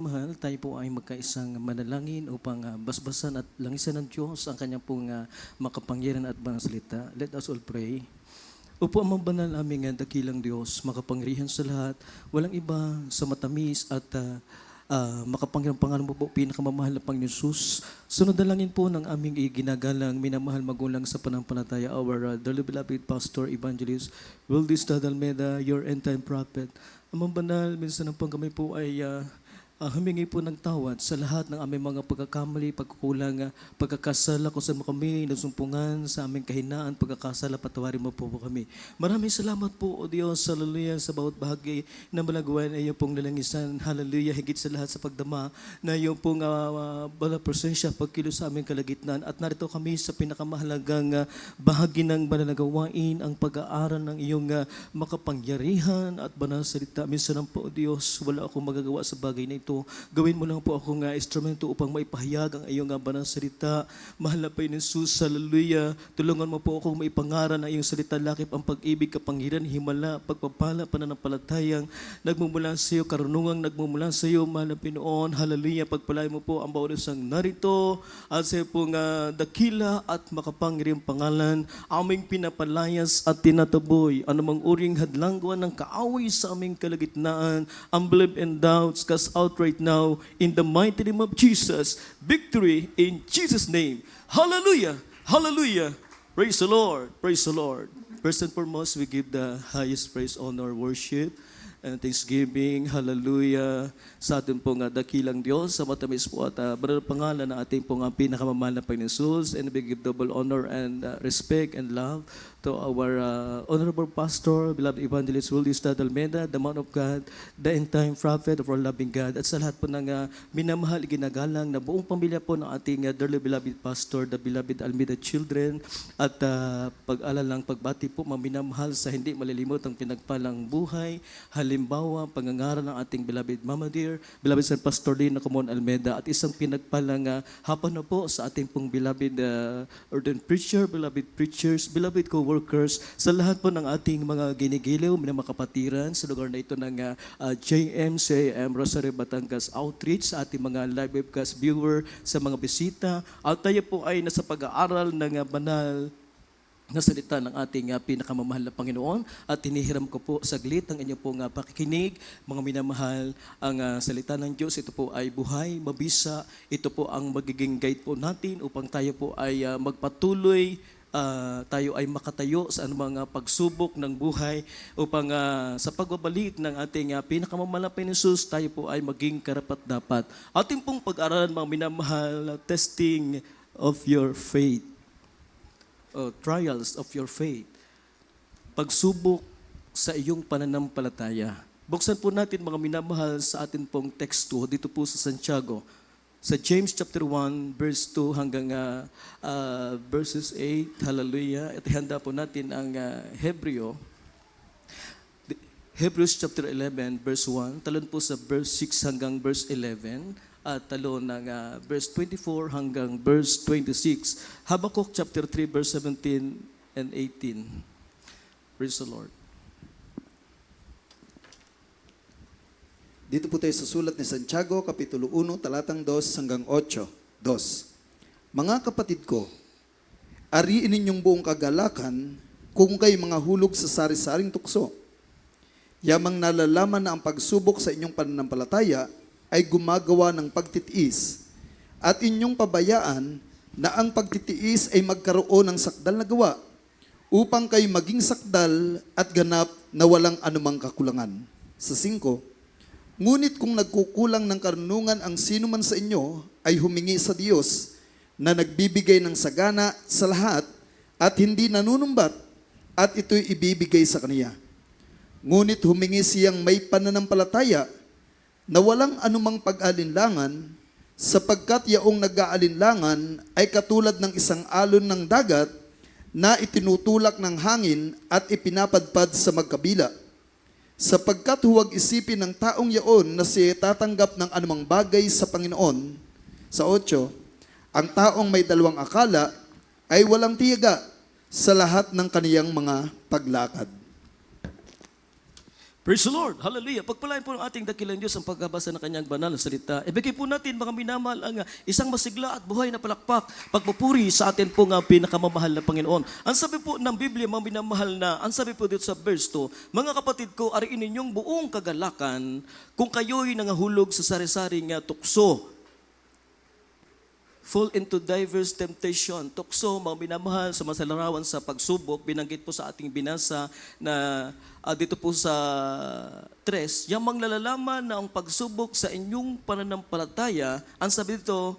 Mahal, tayo po ay magkaisang manalangin upang basbasan at langisan ng Diyos ang kanyang pong makapangyarihan at banal salita. Let us all pray. Upo ang banal aming dakilang Diyos, makapangyarihan sa lahat, walang iba sa matamis at makapangyarihang pangalan mo po, pinakamamahal na Panginoon Jesus. Sunod na langin po ng aming ginagalang, minamahal magulang sa panampalataya, our dearly beloved Pastor, Evangelist, Wildis Almeida, your end-time prophet. Amang banal, minsan ang kami po ay humingi po ng tawad sa lahat ng aming mga pagkakamali, pagkukulang, pagkakasala kung saan mo kami nasumpungan sa aming kahinaan, pagkakasala, patawarin mo po kami. Maraming salamat po, O Diyos, hallelujah, sa bawat bahagi na malagawan ay iyong pong lalangisan, hallelujah, higit sa lahat sa pagdama na iyong pong bala presensya, pagkilos sa aming kalagitnaan. At narito kami sa pinakamahalagang bahagi ng banalagawain, ang pag-aaral ng iyong makapangyarihan at banal salita. Minsan po, O Diyos, wala akong magagawa sa bagay na ito. Gawin mo lang po akong instrumento upang maipahayag ang iyong banal salita. Mahal na Panginoon Jesus, hallelujah. Tulungan mo po akong maipangaral ang iyong salita, lakip ang pag-ibig, kapangyarihan, himala, pagpapala, pananampalatayang nagmumula sa iyo, karunungang nagmumula sa iyo, mahal na Panginoon, hallelujah. Pagpalain mo po ang bawat isang narito at sa iyo pong dakila at makapangyarihang pangalan, aming pinapalayas at tinataboy anumang uring hadlangguan ng kaaway sa aming kalagitnaan, unbelief and doubts, cast out right now in the mighty name of Jesus. Victory in Jesus' name. Hallelujah! Hallelujah! Praise the Lord! Praise the Lord! First and foremost, we give the highest praise, honor, worship, and thanksgiving. Hallelujah! Sa ating pong dakilang Diyos, sa matamis po at banal pangalan ng ating pong pinakamamahal na Panginoon Jesus, and we give double honor and respect and love to our honorable pastor, beloved evangelist Wildis Almeida, the man of God, the end-time prophet of our loving God, at sa lahat po ng minamahal, ginagalang na buong pamilya po ng ating dearly beloved pastor, the beloved Almeida children, at pag-alalang pagbati po, maminamahal sa hindi malilimot ang pinagpalang buhay, halimbawa, pangangaral ng ating beloved Mama Dear, beloved San Pastor Lina Comon Almeida, at isang pinagpalang hapon na po sa ating pong beloved ordained preacher, beloved preachers, beloved co-workers, sa lahat po ng ating mga ginigiliw, mga kapatiran sa lugar na ito ng JMCAM Rosario Batangas Outreach, sa ating mga live webcast viewer, sa mga bisita, at tayo po ay nasa pag-aaral ng banal na salita ng ating pinakamamahal na Panginoon, at hinihiram ko po saglit ang inyong pong pakikinig, mga minamahal. Ang salita ng Diyos, ito po ay buhay, mabisa, ito po ang magiging guide po natin upang tayo po ay magpatuloy, tayo ay makatayo sa anumang pagsubok ng buhay, upang sa pagbabalik ng ating pinakamalapit ni Jesus, tayo po ay maging karapat-dapat. Ating pong pag-aralan, mga minamahal, testing of your faith. Trials of your faith. Pagsubok sa iyong pananampalataya. Buksan po natin, mga minamahal, sa atin pong teksto dito po sa Santiago. Sa James chapter 1 verse 2 hanggang verses 8. Hallelujah. At handa po natin ang Hebreo. Hebrews chapter 11 verse 1. Talon po sa verse 6 hanggang verse 11. At talon ng verse 24 hanggang verse 26. Habakkuk chapter 3 verse 17 and 18. Praise the Lord. Dito po tayo sa sulat ni Santiago, Kapitulo 1, talatang 2 hanggang 8. 2. Mga kapatid ko, ariin ninyong buong kagalakan kung kayo mga hulog sa sari-saring tukso. Yamang nalalaman na ang pagsubok sa inyong pananampalataya ay gumagawa ng pagtitiis, at inyong pabayaan na ang pagtitiis ay magkaroon ng sakdal na gawa, upang kayo maging sakdal at ganap na walang anumang kakulangan. Sa 5, ngunit kung nagkukulang ng karunungan ang sino man sa inyo, ay humingi sa Diyos na nagbibigay ng sagana sa lahat at hindi nanunumbat, at ito'y ibibigay sa Kaniya. Ngunit humingi siyang may pananampalataya na walang anumang pag-alinlangan, sapagkat yaong nag-aalinlangan ay katulad ng isang alon ng dagat na itinutulak ng hangin at ipinapadpad sa magkabila. Sapagkat huwag isipin ng taong yaon na siya tatanggap ng anumang bagay sa Panginoon. Sa 8, ang taong may dalawang akala ay walang tiyaga sa lahat ng kaniyang mga paglakad. Praise the Lord. Hallelujah. Pagpalain po ng ating dakilang Diyos ang pagkabasa ng kanyang banal na salita. Ibigay po natin mga minamahal ang isang masigla at buhay na palakpak. Pagpupuri sa atin po nga pinakamamahal na Panginoon. Ang sabi po ng Biblia, mga minamahal na, ang sabi po dito sa verse 2, mga kapatid ko, ariin ninyong buong kagalakan kung kayo'y nangahulog sa sari-saring tukso. Fall into diverse temptation. Tukso, mga minamahal, sa masalarawan sa pagsubok, binanggit po sa ating binasa na dito po sa 3, yung manglalaman na ang pagsubok sa inyong pananampalataya, ang sabi dito,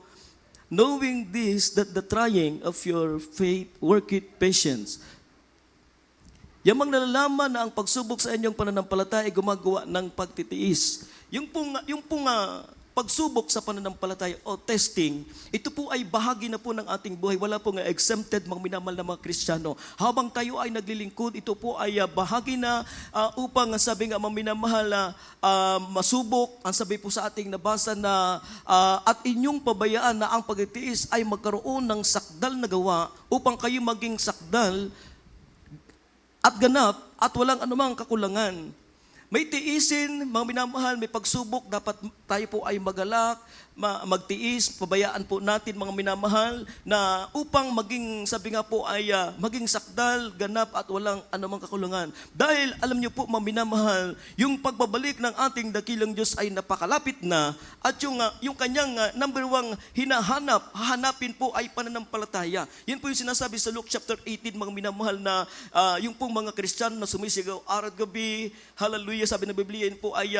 knowing this, that the trying of your faith worketh patience. Yung manglalaman na ang pagsubok sa inyong pananampalataya ay gumagawa ng pagtitiis. Yung pong pagsubok sa pananampalataya o testing, ito po ay bahagi na po ng ating buhay. Wala pong exempted mga minamahal na mga Kristiyano. Habang tayo ay naglilingkod, ito po ay bahagi na upang sabi nga mga minamahal na masubok. Ang sabi po sa ating nabasa na at inyong pabayaan na ang pagtitiis ay magkaroon ng sakdal na gawa upang kayo maging sakdal at ganap at walang anumang kakulangan. May tiisin, mga minamahal, may pagsubok, dapat tayo po ay magalak, magtiis, pabayaan po natin mga minamahal na upang maging, sabi nga po ay maging sakdal, ganap at walang anumang kakulangan. Dahil alam niyo po mga minamahal, yung pagbabalik ng ating dakilang Diyos ay napakalapit na at yung kanyang number 1 hahanapin po ay pananampalataya. Yan po yung sinasabi sa Luke chapter 18 mga minamahal na yung pong mga Kristiyano na sumisigaw araw gabi, hallelujah, sabi ng Biblia, yun po ay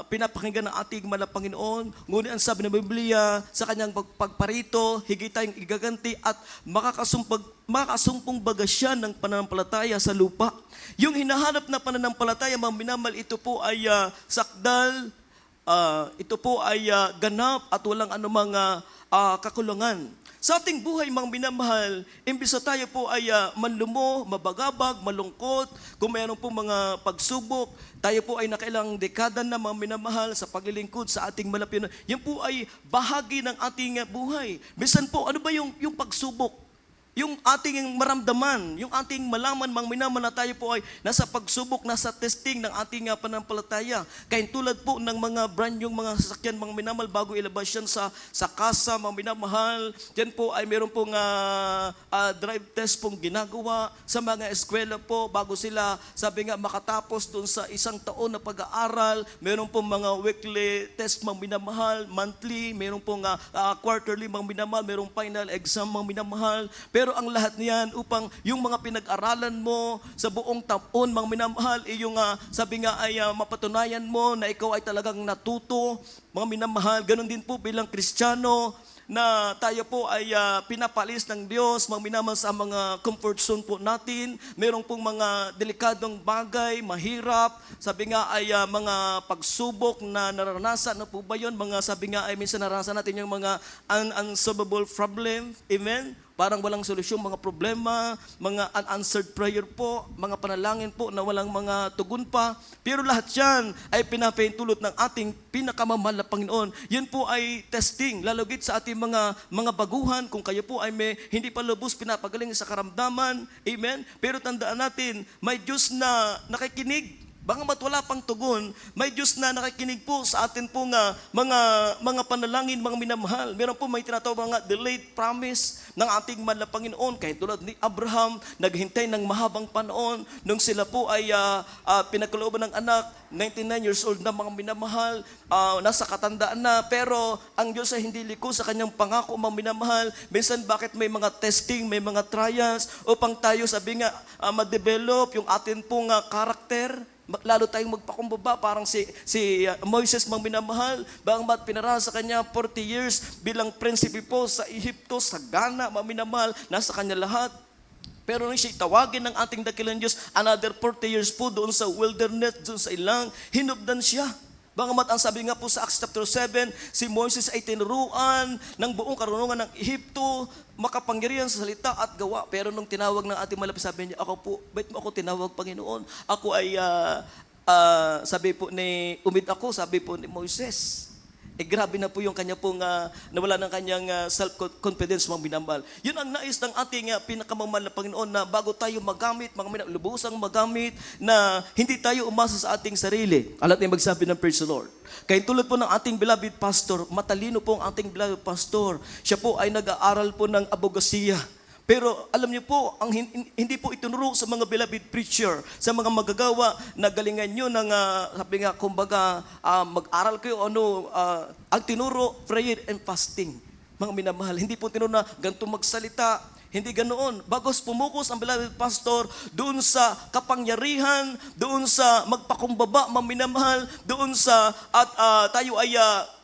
pinapakinggan ng ating mahal na Panginoon. Ngunit ang sabi ng Biblia, sa kanyang pagparito, higit tayong igaganti at makakasumpong bagasyan ng pananampalataya sa lupa. Yung hinahanap na pananampalataya, mga minamahal, ito po ay sakdal, ito po ay ganap at walang anumang kakulangan. Sa ating buhay, mga minamahal, imbis na tayo po ay manlumo, mabagabag, malungkot, kung mayroon po mga pagsubok, tayo po ay nakailang dekada na mga minamahal sa paglilingkod sa ating malapit. Yan po ay bahagi ng ating buhay. Bisan po, ano ba yung pagsubok? Yung ating maramdaman, yung ating malaman, mga minamahal na tayo po ay nasa pagsubok, nasa testing ng ating pananampalataya. Kaya tulad po ng mga brand yung mga sasakyan, mga minamahal, bago ilabas yan sa kasa, mga minamahal, yan po ay meron pong drive test pong ginagawa sa mga eskwela po, bago sila, sabi nga, makatapos doon sa isang taon na pag-aaral, meron pong mga weekly test, mga minamahal, monthly, meron pong quarterly, mga minamahal, merong final exam, mga minamahal. Pero ang lahat niyan upang yung mga pinag-aralan mo sa buong taon, mga minamahal, yung sabi nga ay mapatunayan mo na ikaw ay talagang natuto, mga minamahal. Ganon din po bilang Kristiyano na tayo po ay pinapalis ng Diyos, mga minamahal, sa mga comfort zone po natin. Merong pong mga delikadong bagay, mahirap, sabi nga ay mga pagsubok na naranasan na po ba yun? Mga sabi nga ay minsan naranasan natin yung mga unsolvable problem. Amen? Parang walang solusyon, mga problema, mga unanswered prayer po, mga panalangin po na walang mga tugon pa. Pero lahat yan ay pinapahintulot ng ating pinakamamahal na Panginoon. Yan po ay testing, lalugit sa ating mga baguhan. Kung kayo po ay hindi pa lubos pinapagaling sa karamdaman, amen? Pero tandaan natin, may Diyos na nakikinig. Bagamat wala pang tugon, may Diyos na nakikinig po sa atin po mga panalangin, mga minamahal. Meron po may tinatawag mga delayed promise ng ating mahal na Panginoon. Kaya tulad ni Abraham, naghintay ng mahabang panahon nung sila po ay pinagkalooban ng anak, 99 years old na, mga minamahal, nasa katandaan na, pero ang Diyos ay hindi liko sa kanyang pangako, mga minamahal. Minsan bakit may mga testing, may mga trials, upang tayo sabi nga ma-develop yung atin pong karakter, lalo tayong magpakumbaba, parang si Moises, mga minamahal, bagamat pinarahan sa kanya 40 years bilang prinsipe po sa Ehipto, sa Ghana, mga minamahal, nasa kanya lahat. Pero nung siya tawagin ng ating dakilang Diyos, another 40 years po doon sa wilderness, doon sa ilang, hinubdan siya. Bagamat ang sabi nga po sa Acts chapter 7, si Moses ay tinuruan ng buong karunungan ng Ehipto, makapangyarihan sa salita at gawa. Pero nung tinawag ng ating malapit, sabi niya, ako po, ba't mo ako tinawag, Panginoon? Ako ay, sabi po ni, sabi po ni Moises. grabe na po yung kanya pong nawala ng kanyang self-confidence, mga minamahal. Yun ang nais ng ating pinakamamahal na Panginoon, na bago tayo magamit, mga minamahal, lubusang magamit, na hindi tayo umasa sa ating sarili. Alat na magsabi ng praise the Lord. Kaya tulad po ng ating beloved pastor, matalino po ang ating beloved pastor. Siya po ay nag-aaral po ng abogasiya. Pero alam niyo po, hindi po itinuro sa mga beloved preacher, sa mga magagawa na galingan nyo ng, sabi nga, kumbaga, mag-aral kayo, ang tinuro, prayer and fasting. Mga minamahal, hindi po tinuro na ganito magsalita, hindi ganoon. Bagos pumukus ang beloved pastor doon sa kapangyarihan, doon sa magpakumbaba, mga minamahal, doon sa, at tayo ay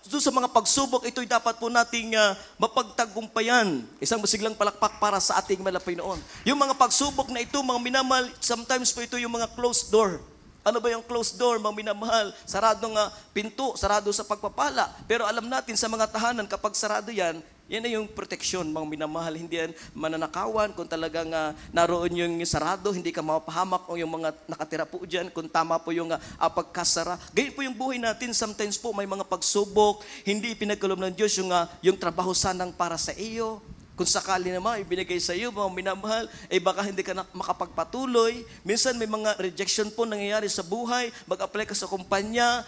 doon sa mga pagsubok, ito'y dapat po nating mapagtagumpayan. Isang masiglang palakpak para sa ating Panginoon. Yung mga pagsubok na ito, mga minamahal, sometimes po ito yung mga closed door. Ano ba yung closed door, mga minamahal? Saradong pinto, sarado sa pagpapala. Pero alam natin sa mga tahanan, kapag sarado yan, yan na yung proteksyon, mga minamahal. Hindi yan mananakawan kung talagang naroon yung sarado, hindi ka mapahamak o yung mga nakatira po dyan, kung tama po yung pagkasara. Ganyan po yung buhay natin. Sometimes po may mga pagsubok, hindi pinagkaloob ng Diyos yung trabaho sanang para sa iyo. Kung sakali naman ibinigay sa iyo, mga minamahal, baka hindi ka na makapagpatuloy. Minsan may mga rejection po nangyayari sa buhay. Mag-apply ka sa kumpanya,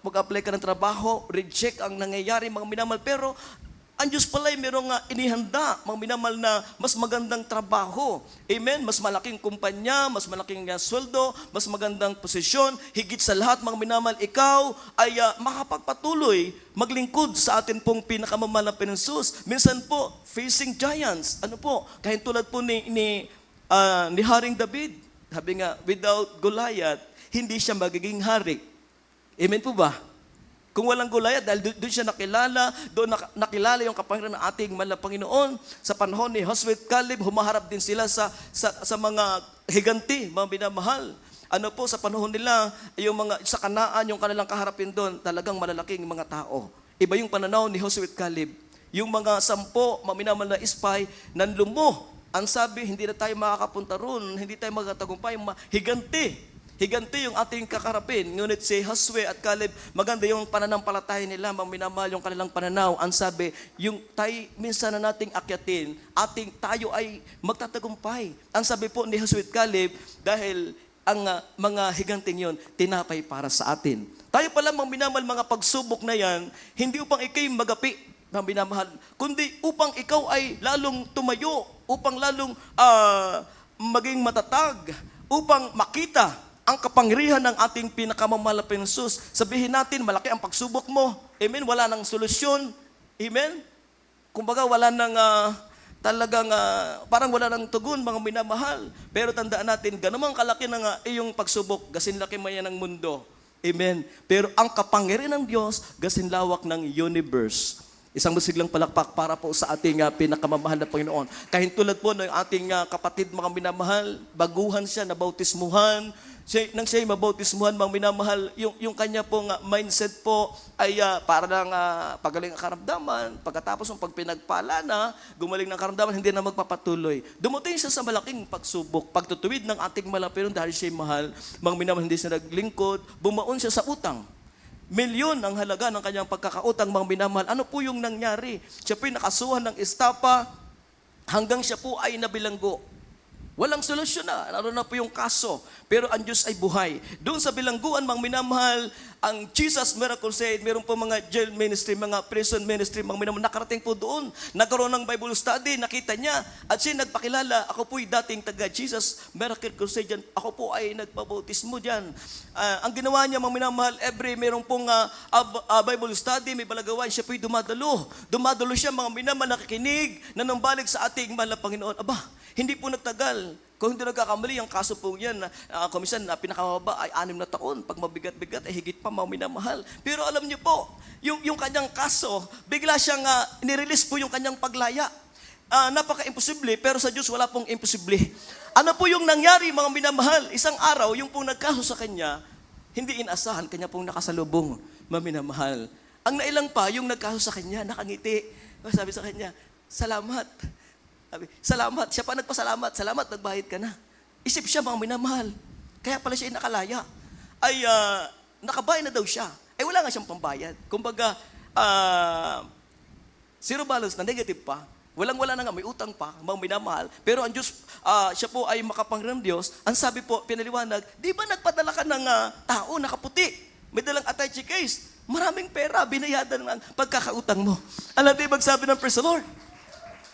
mag-apply ka ng trabaho, reject ang nangyayari, mga minamahal. Pero ang Diyos pala ay merong inihanda, mga minamahal, na mas magandang trabaho. Amen? Mas malaking kumpanya, mas malaking sweldo, mas magandang posisyon. Higit sa lahat, mga minamahal, ikaw ay makapagpatuloy maglingkod sa atin pong pinakamamahal na Panginoon. Minsan po, facing giants. Ano po? Kahit tulad po ni Haring David. Sabi nga, without Goliath, hindi siya magiging hari. Amen po ba? Kung walang Goliath, dahil doon siya nakilala, doon nakilala yung kapangyarihan ng ating mahal na Panginoon. Sa panahon ni Joshua at Caleb, humaharap din sila sa mga higanti, mga binamahal. Ano po, sa panahon nila, yung mga, sa Kanaan, yung kanilang kaharapin doon, talagang malalaking mga tao. Iba yung pananaw ni Joshua at Caleb. Yung mga 10, mga minamahal na spy, nanlumo. Ang sabi, hindi na tayo makakapunta roon, hindi tayo magtatagumpay, higanti. Higanti yung ating kakarapin. Ngunit si Joshua at Caleb, maganda yung pananampalataya nila, minamahal yung kanilang pananaw. Ang sabi, yung tayo minsan na nating akyatin, tayo ay magtatagumpay. Ang sabi po ni Joshua at Caleb, dahil ang mga higanting yon tinapay para sa atin. Tayo pala, minamahal, mga pagsubok na yan, hindi upang ikay magapi, minamahal, kundi upang ikaw ay lalong tumayo, upang lalong maging matatag, upang makita ang kapangyarihan ng ating pinakamamahal na Panginoon. Sabihin natin, malaki ang pagsubok mo. Amen? Wala nang solusyon. Amen? Kumbaga, wala nang talagang, parang wala nang tugon, mga minamahal. Pero tandaan natin, ganun kalaki ng iyong pagsubok, gasin laki man yan ng mundo. Amen? Pero ang kapangyarihan ng Diyos, gasin lawak ng universe. Isang masiglang palakpak para po sa ating pinakamamahal na Panginoon. Kahit tulad po ng ating kapatid, mga minamahal, baguhan siya, nabautismuhan. Nang siya'y mabautismuhan, mga minamahal, yung kanya pong mindset po ay para lang pagaling ang karamdaman. Pagkatapos ng pagpinagpala na, gumaling ng karamdaman, hindi na magpapatuloy. Dumating siya sa malaking pagsubok, pagtutuwid ng ating malapiron dahil siya'y mahal. Mga minamahal, hindi siya naglingkod, bumaon siya sa utang. Milyon ang halaga ng kanyang pagkakautang, mga minamahal. Ano po yung nangyari? Siya po'y nakasuhan ng estapa hanggang siya po ay nabilanggo. Walang solusyon na. Naroon na po yung kaso. Pero ang Diyos ay buhay. Doon sa bilangguan, mga minamahal, ang Jesus Miracle Said, meron po mga jail ministry, mga prison ministry, mga minamahal, nakarating po doon. Nagkaroon ng Bible study, nakita niya. At siya nagpakilala, ako po'y dating taga Jesus Miracle Crusade dyan. Ako po ay nagpabautismo dyan. Ang ginawa niya, mga minamahal, meron pong Bible study, may balagawan, siya po'y dumadalo. Dumadalo siya, mga minamahal, nakikinig, nanambalik sa ating mahal na Panginoon. Aba, hindi po nagtagal. Kung hindi nagkakamali, ang kaso po yan, komisan na pinakamababa ay 6 na taon. Pag mabigat-bigat, ay higit pa, mga minamahal. Pero alam niyo po, yung kanyang kaso, bigla siyang nirelease po yung kanyang paglaya. Napaka-imposible, pero sa Diyos wala pong imposible. Ano po yung nangyari, mga minamahal? Isang araw, yung pong nagkaso sa kanya, hindi inasahan, kanya pong nakasalubong, mga minamahal. Ang nailang pa, yung nagkaso sa kanya, nakangiti. Sabi sa kanya, salamat. Salamat. Siya pa nagpasalamat. Salamat, nagbayad ka na. Isip siya, mga minamahal. Kaya pala siya nakalaya. Ay, nakabayad na daw siya. wala nga siyang pambayad. Kumbaga, zero balance na negative pa. Walang-wala na nga, may utang pa, mga minamahal. Pero ang Diyos, siya po ay makapangyarihang Diyos. Ang sabi po, pinaliwanag, di ba nagpadala ka ng tao, nakaputi, may dalang attache case, maraming pera, binayadan ng pagkakautang mo. Alam di magsabi ng praise the Lord?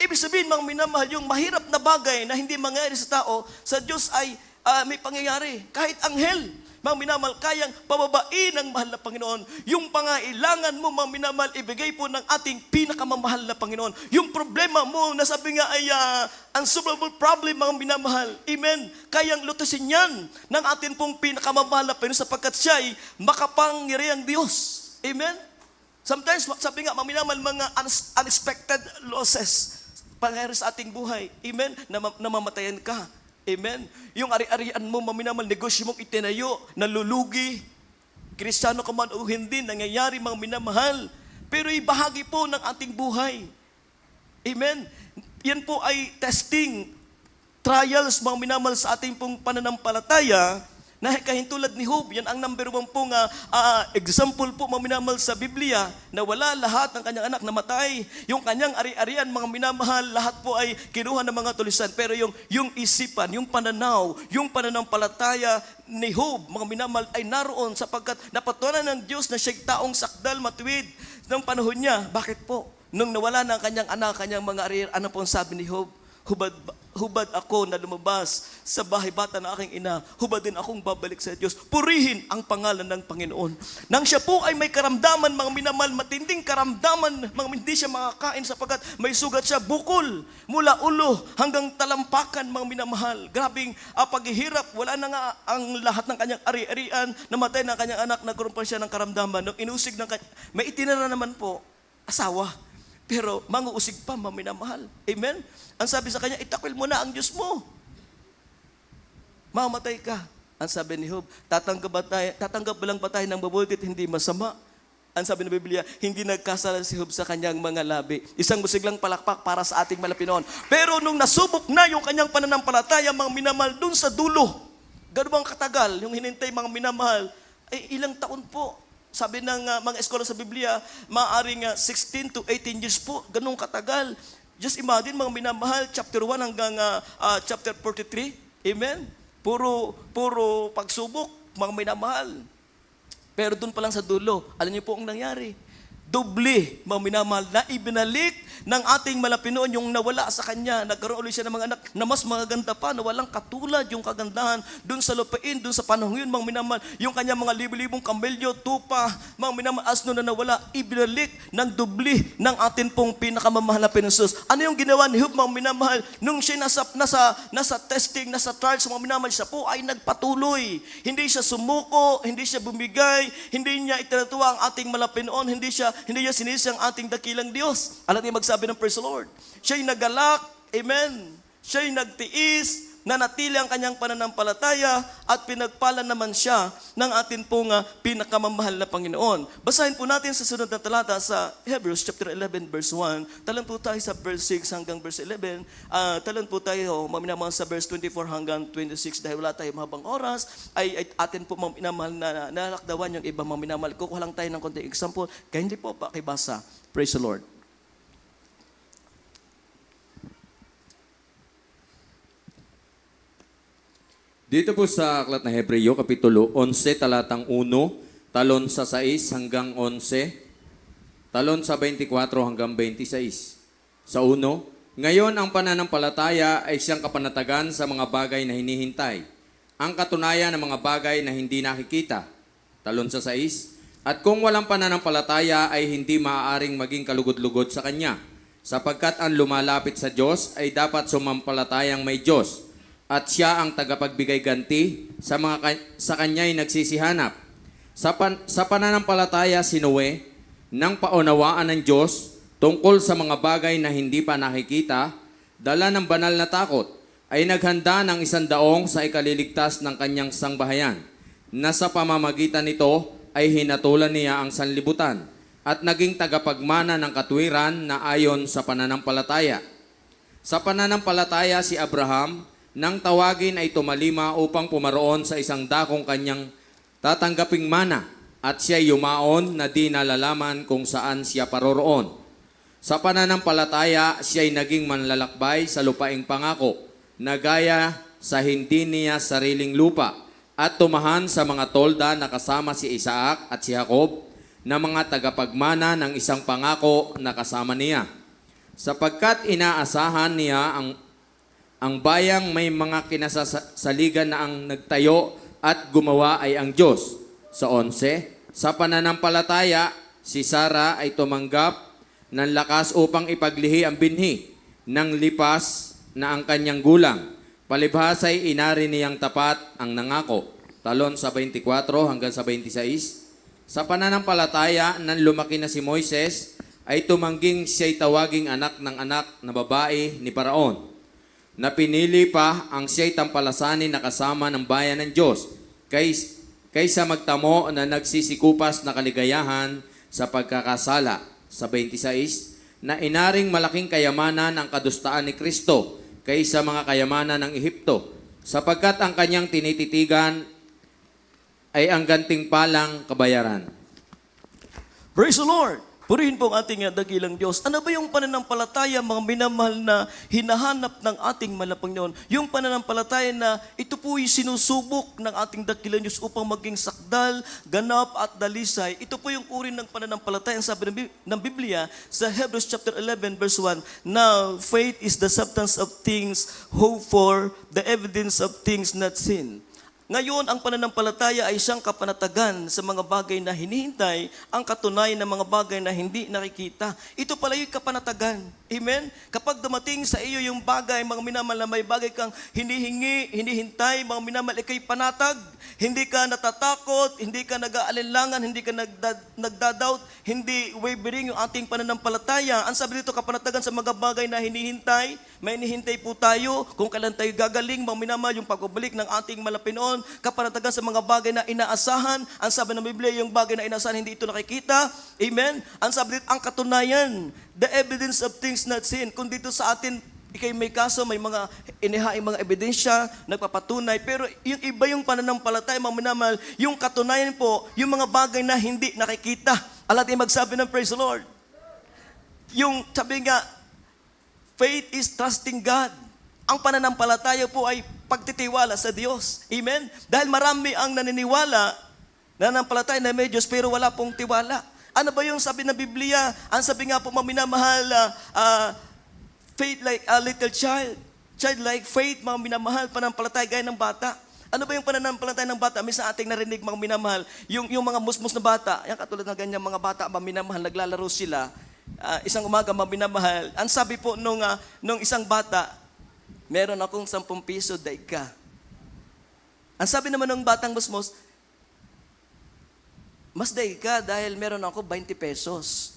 Ibig sabihin, mga minamahal, yung mahirap na bagay na hindi mangyayari sa tao, sa Diyos ay may pangyayari. Kahit anghel, mga minamahal, kayang pababain ng mahal na Panginoon. Yung pangailangan mo, mga minamahal, ibigay po ng ating pinakamamahal na Panginoon. Yung problema mo, nasabi nga ay unsolvable problem, mga minamahal. Amen. Kayang lutusin yan ng ating pong pinakamamahal na Panginoon sapagkat siya ay makapangyarihang Diyos. Amen. Sometimes, sabi nga, mga minamahal, mga unexpected losses pangyayari sa ating buhay. Amen? Namamatayan ka. Amen? Yung ari-arian mo, maminamal, negosyo mong itinayo, nalulugi. Kristiyano ka man o hindi, nangyayari mga minamahal. Pero ibahagi po ng ating buhay. Amen? Yan po ay testing, trials, mga minamahal sa ating pong pananampalataya, na kahintulad ni Job, yan ang number 1 pong example po, mga minamahal sa Biblia, na wala lahat ng kanyang anak namatay. Yung kanyang ari-arian, mga minamahal, lahat po ay kinuha ng mga tulisan. Pero yung isipan, yung pananaw, yung pananampalataya ni Job, mga minamahal, ay naroon sapagkat napatunayan ng Diyos na siya'y taong sakdal, matuwid ng panahon niya. Bakit po? Nung nawala ng kanyang anak, kanyang mga ari-arian, ano po ang sabi ni Job? Hubad ako na lumabas sa bahay bata ng aking ina, hubad din akong babalik sa Diyos. Purihin ang pangalan ng Panginoon. Nang siya po ay may karamdaman, mga minamahal, matinding karamdaman, mga hindi siya makakain sapagkat may sugat siya, bukol, mula ulo hanggang talampakan, mga minamahal. Grabing paghihirap, wala na nga ang lahat ng kanyang ari-arian, namatay ng kanyang anak, nagkaroon pa siya ng karamdaman. Nung inusig ng may itinara naman po, asawa. Pero manguusig pa, mga minamahal. Amen? Ang sabi sa kanya, itakwil mo na ang Diyos mo. Mamatay ka. Ang sabi ni Job, tatanggap ba lang ba tayo ng mabuti at hindi masama? Ang sabi ng Biblia, hindi nagkasala si Job sa kanyang mga labi. Isang musiglang palakpak para sa ating malapinoon. Pero nung nasubok na yung kanyang pananampalataya, mga minamahal, dun sa dulo, gano'n bang katagal, yung hinintay mga minamahal, ay ilang taon po. Sabi ng mga eskola sa Biblia, maaaring 16 to 18 years po, ganun katagal. Just imagine, mga minamahal, chapter 1 hanggang chapter 43. Amen? Puro pagsubok, mga minamahal. Pero doon pa lang sa dulo, alam niyo po ang nangyari. Doble, mga minamahal, na ibinalik ng ating malapinoon yung nawala sa kanya. Nagkaroon ulit siya ng mga anak na mas magaganda pa, na walang katulad yung kagandahan doon sa lupain, doon sa panahon yun, mga minamahal. Yung kanya mga libo-libong kamelyo, tupa, mga minamahal, asno na nawala, ibinalik ng doble ng atin pong pinakamamahal na Panginoon. Ano yung ginawa ni Job, mga minamahal? Nung siya nasa testing, nasa trials, mga minamahal, siya po ay nagpatuloy. Hindi siya sumuko, hindi siya bumigay, hindi niya itinatuwa ang ating malapinoon, hindi niya sinisi ang ating dakilang Diyos. Alam niya magsabi ng praise the Lord. Siya'y nagalak, amen. Siya'y nagtiis, nanatili ang kanyang pananampalataya at pinagpala naman siya ng atin pong pinakamamahal na Panginoon. Basahin po natin sa sunod na talata sa Hebrews chapter 11 verse 1. Talan po tayo sa verse 6 hanggang verse 11. Talan po tayo maminamahal sa verse 24 hanggang 26 dahil wala tayong mahabang oras ay atin po maminamahal na nalakdawan yung ibang maminamahal. Kukuha lang tayo ng konting example. Kaya hindi po pakibasa. Praise the Lord. Dito po sa aklat na Hebreo, Kapitulo 11, talatang 1, talon sa 6 hanggang 11, talon sa 24 hanggang 26. Sa 1, ngayon ang pananampalataya ay siyang kapanatagan sa mga bagay na hinihintay, ang katunayan ng mga bagay na hindi nakikita. Talon sa 6, at kung walang pananampalataya ay hindi maaaring maging kalugod-lugod sa Kanya, sapagkat ang lumalapit sa Diyos ay dapat sumampalatayang may Diyos, at siya ang tagapagbigay ganti sa kanya'y nagsisihanap. Sa pananampalataya si Noe, nang paunawaan ng Diyos tungkol sa mga bagay na hindi pa nakikita, dala ng banal na takot, ay naghanda ng 100 sa ikaliligtas ng kanyang sangbahayan, na sa pamamagitan nito ay hinatulan niya ang sanlibutan, at naging tagapagmana ng katwiran na ayon sa pananampalataya. Sa pananampalataya si Abraham, nang tawagin ay tumalima upang pumaroon sa isang dakong kanyang tatanggaping mana, at siya yumaon na di nalalaman kung saan siya paroroon. Sa pananampalataya, siya'y naging manlalakbay sa lupaing pangako, na gaya sa hindi niya sariling lupa, at tumahan sa mga tolda na kasama si Isaac at si Jacob, na mga tagapagmana ng isang pangako na kasama niya. Sapagkat inaasahan niya ang bayang may mga kinasasaligan na ang nagtayo at gumawa ay ang Diyos. Sa 11, sa pananampalataya, si Sarah ay tumanggap ng lakas upang ipaglihi ang binhi ng lipas na ang kanyang gulang. Palibhas ay inari niyang tapat ang nangako. Talon sa 24 hanggang sa 26. Sa pananampalataya, nang lumaki na si Moises, ay tumangging siya'y tawaging anak ng anak na babae ni Paraon, na pinili pa ang siya'y tampalasanin na kasama ng bayan ng Diyos, kaysa magtamo na nagsisikupas na kaligayahan sa pagkakasala. Sa 26, na inaring malaking kayamanan ang kadustaan ni Kristo kaysa mga kayamanan ng Ehipto, sapagkat ang kanyang tinititigan ay ang gantimpalang kabayaran. Praise the Lord! Purihin po ang ating dakilang Diyos. Ano ba yung pananampalataya, mga minamahal na hinahanap ng ating Panginoon? Yung pananampalataya na ito po'y sinusubok ng ating dakilang Diyos upang maging sakdal, ganap at dalisay. Ito po yung uri ng pananampalataya. Ang sabi ng Biblia sa Hebrews chapter 11 verse 1, Now faith is the substance of things hoped for, the evidence of things not seen. Ngayon, ang pananampalataya ay siyang kapanatagan sa mga bagay na hinihintay, ang katunayan ng mga bagay na hindi nakikita. Ito pala yung kapanatagan. Amen? Kapag dumating sa iyo yung bagay, mga minamahal, na may bagay kang hinihingi, hinihintay, mga minamahal, ikay panatag, hindi ka natatakot, hindi ka nag-aalinlangan, hindi ka nagdadoubt, hindi wavering yung ating pananampalataya. Ang sabi dito, kapanatagan sa mga bagay na hinihintay, may hinihintay po tayo kung kailan tayo gagaling, mga minamahal, yung pagbabalik ng ating Panginoon, kapanatagan sa mga bagay na inaasahan. Ang sabi ng Biblia, yung bagay na inaasahan, hindi ito nakikita. Amen? Ang sabi dito, ang katunayan, the evidence of things not seen. Kung dito sa atin, ikay may kaso, may mga inihaing mga ebidensya, nagpapatunay. Pero yung iba yung pananampalataya, mga minamahal, yung katunayan po, yung mga bagay na hindi nakikita. Alat yung magsabi ng praise the Lord. Yung sabi nga, faith is trusting God. Ang pananampalataya po ay pagtitiwala sa Diyos. Amen? Dahil marami ang naniniwala, nananampalataya na may Diyos, pero wala pong tiwala. Ano ba yung sabi ng Biblia? Ang sabi nga po, mga minamahal, faith like a little child. Childlike faith, mga minamahal, pananampalataya gaya ng bata. Ano ba yung pananampalataya ng bata? Minsan ating narinig, mga minamahal, yung mga musmus na bata, yan katulad ng ganyan mga bata, mga minamahal, naglalaro sila. Isang umaga, mga minamahal, ang sabi po nung isang bata, meron akong 10 piso, daig ka. Ang sabi naman ng batang musmos, mas daig ka dahil meron ako 20 pesos.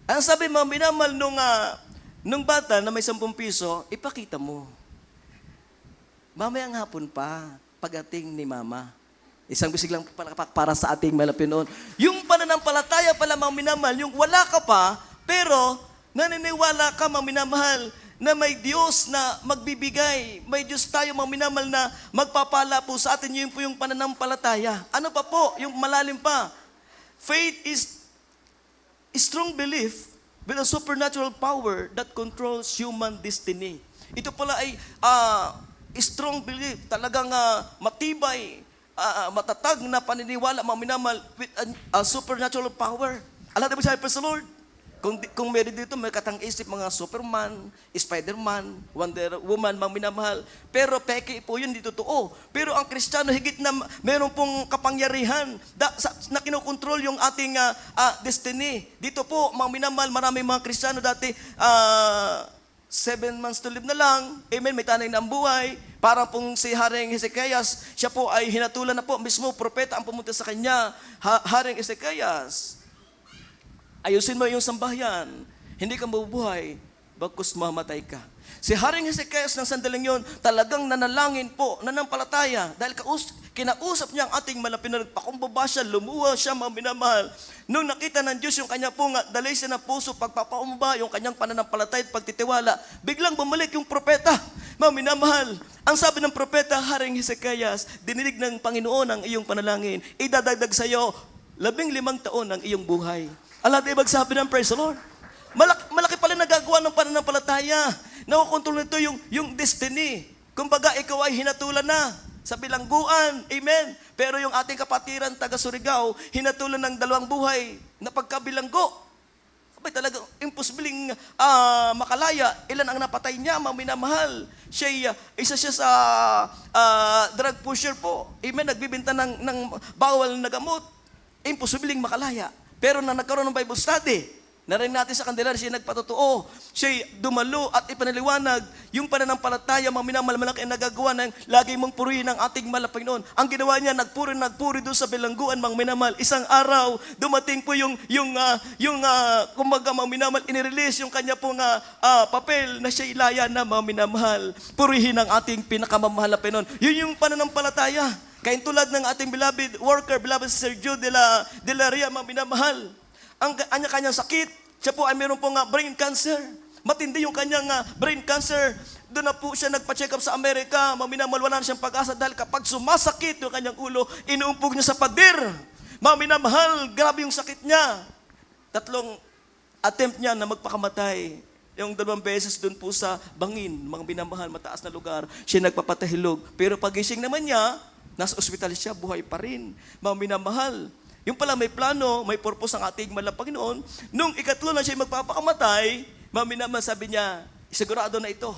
Ang sabi mo, minamal nung bata na may 10 piso, ipakita mo. Mamayang hapon pa, pagating ni mama. Isang bisig lang para sa ating Panginoon. Yung pananampalataya pala, mga minamal, yung wala ka pa, pero naniniwala ka, mga minamahal, na may Diyos na magbibigay. May Diyos tayo, mga minamahal, na magpapala po sa atin. Yun po yung pananampalataya. Ano pa po? Yung malalim pa. Faith is strong belief with a supernatural power that controls human destiny. Ito pala ay strong belief, talagang matibay, matatag na paniniwala, mga minamahal, with a supernatural power. Alam mo sabi, praise the Lord. Kung meron dito, may katang-isip mga Superman, Spider-Man, Wonder Woman, mga minamahal. Pero peke po yun, di totoo. Pero ang Kristiyano, higit na meron pong kapangyarihan na kinokontrol yung ating destiny. Dito po, mga minamahal, marami mga Kristiyano dati, 7 months to live na lang. Amen, may tanay na ang buhay. Parang pong si Haring Hezekias, siya po ay hinatulan na po. Mismo, propeta ang pumunta sa kanya, Haring Hezekias. Ayusin mo yung sambahayan. Hindi ka mabubuhay, bagkus mamatay ka. Si Haring Hezekias ng sandaling yon, talagang nanalangin po, nanampalataya. Dahil kinausap niya ang ating Panginoon, nagpakumbaba siya, lumuha siya, mga minamahal. Nung nakita ng Diyos yung kanya pong dalisay na puso, pagpapaumba, yung kanyang pananampalataya at pagtitiwala, biglang bumalik yung propeta. Mga minamahal, ang sabi ng propeta, Haring Hezekias, dininig ng Panginoon ang iyong panalangin, idadagdag sa iyo 15 taon ang iyong buhay. Alam natin magsabi ng praise the Lord. Malaki pala nagagawa ng pananampalataya. Nakokontrol nito yung destiny. Kumbaga, ikaw ay hinatulan na sa bilangguan. Amen. Pero yung ating kapatiran, taga Surigao, hinatulan ng 2 buhay na pagkabilanggo. Abay, talagang imposibleng makalaya. Ilan ang napatay niya, mga minamahal. Isa siya sa drug pusher po. Amen. Nagbibenta ng bawal na gamot. Imposibleng makalaya. Pero na nagkaroon ng Bible study, narinig natin sa kanila na siya nagpatotoo. Siya dumalo at ipanaliwanag yung pananampalataya, mga minamahal, malaki ang nagagawa ng lagi mong purihin ang ating mahal na Panginoon. Ang ginawa niya, nagpuri doon sa bilangguan, mga minamahal. Isang araw, dumating po kumbaga, mga minamahal, inirelease yung kanya pong papel na siya ilaya na, mga minamahal. Purihin ang ating pinakamamahal na Panginoon. Yun yung pananampalataya. Kaya tulad ng ating beloved worker, beloved Sir Jude de la Ria, mga minamahal. Ang kanyang sakit, siya po ay meron pong brain cancer. Matindi yung kanyang brain cancer. Doon na po siya nagpa-check up sa Amerika. Maminamahal, wala na siyang pag-asa dahil kapag sumasakit yung kanyang ulo, inuumpog niya sa pader. Maminamahal, grabe yung sakit niya. 3 attempt niya na magpakamatay. Yung 2 beses doon po sa Bangin, mga minamahal, mataas na lugar, siya nagpapatahilog. Pero pagising naman niya, nasa ospital siya, buhay pa rin. Mga minamahal, yung pala may plano, may purpose ang ating mahal na Panginoon. Nung 3 na siya magpapakamatay, mga minamahal, sabi niya, sigurado na ito.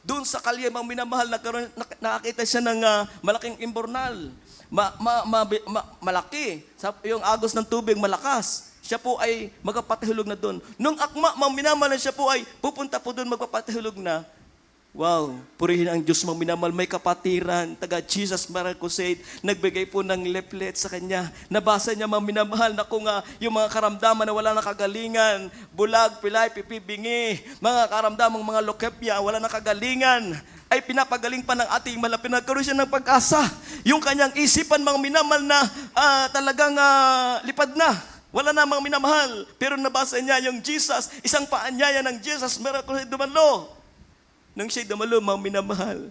Doon sa kalye, mga minamahal, nakakita siya ng malaking imbornal. Malaki. Yung agos ng tubig, malakas. Siya po ay magpapatahilog na doon. Nung akma, mga minamahal, siya po ay pupunta po doon, magpapatahilog na. Wow, purihin ang Diyos, mga minamahal. May kapatiran, taga Jesus Miracle Crusade, nagbigay po ng leaflet sa kanya. Nabasa niya, mga minamahal, na kung yung mga karamdaman na wala na kagalingan, bulag, pilay, pipibingi, mga karamdamang mga leukemia, wala na kagalingan, ay pinapagaling pa ng ating mahal. Pinagkaroon siya ng pag-asa. Yung kanyang isipan, mga minamahal, na talagang lipad na. Wala na, mga minamahal. Pero nabasa niya yung Jesus, isang paanyaya ng Jesus Miracle Crusade dumalo. Nang siya'y dumalo, mga minamahal,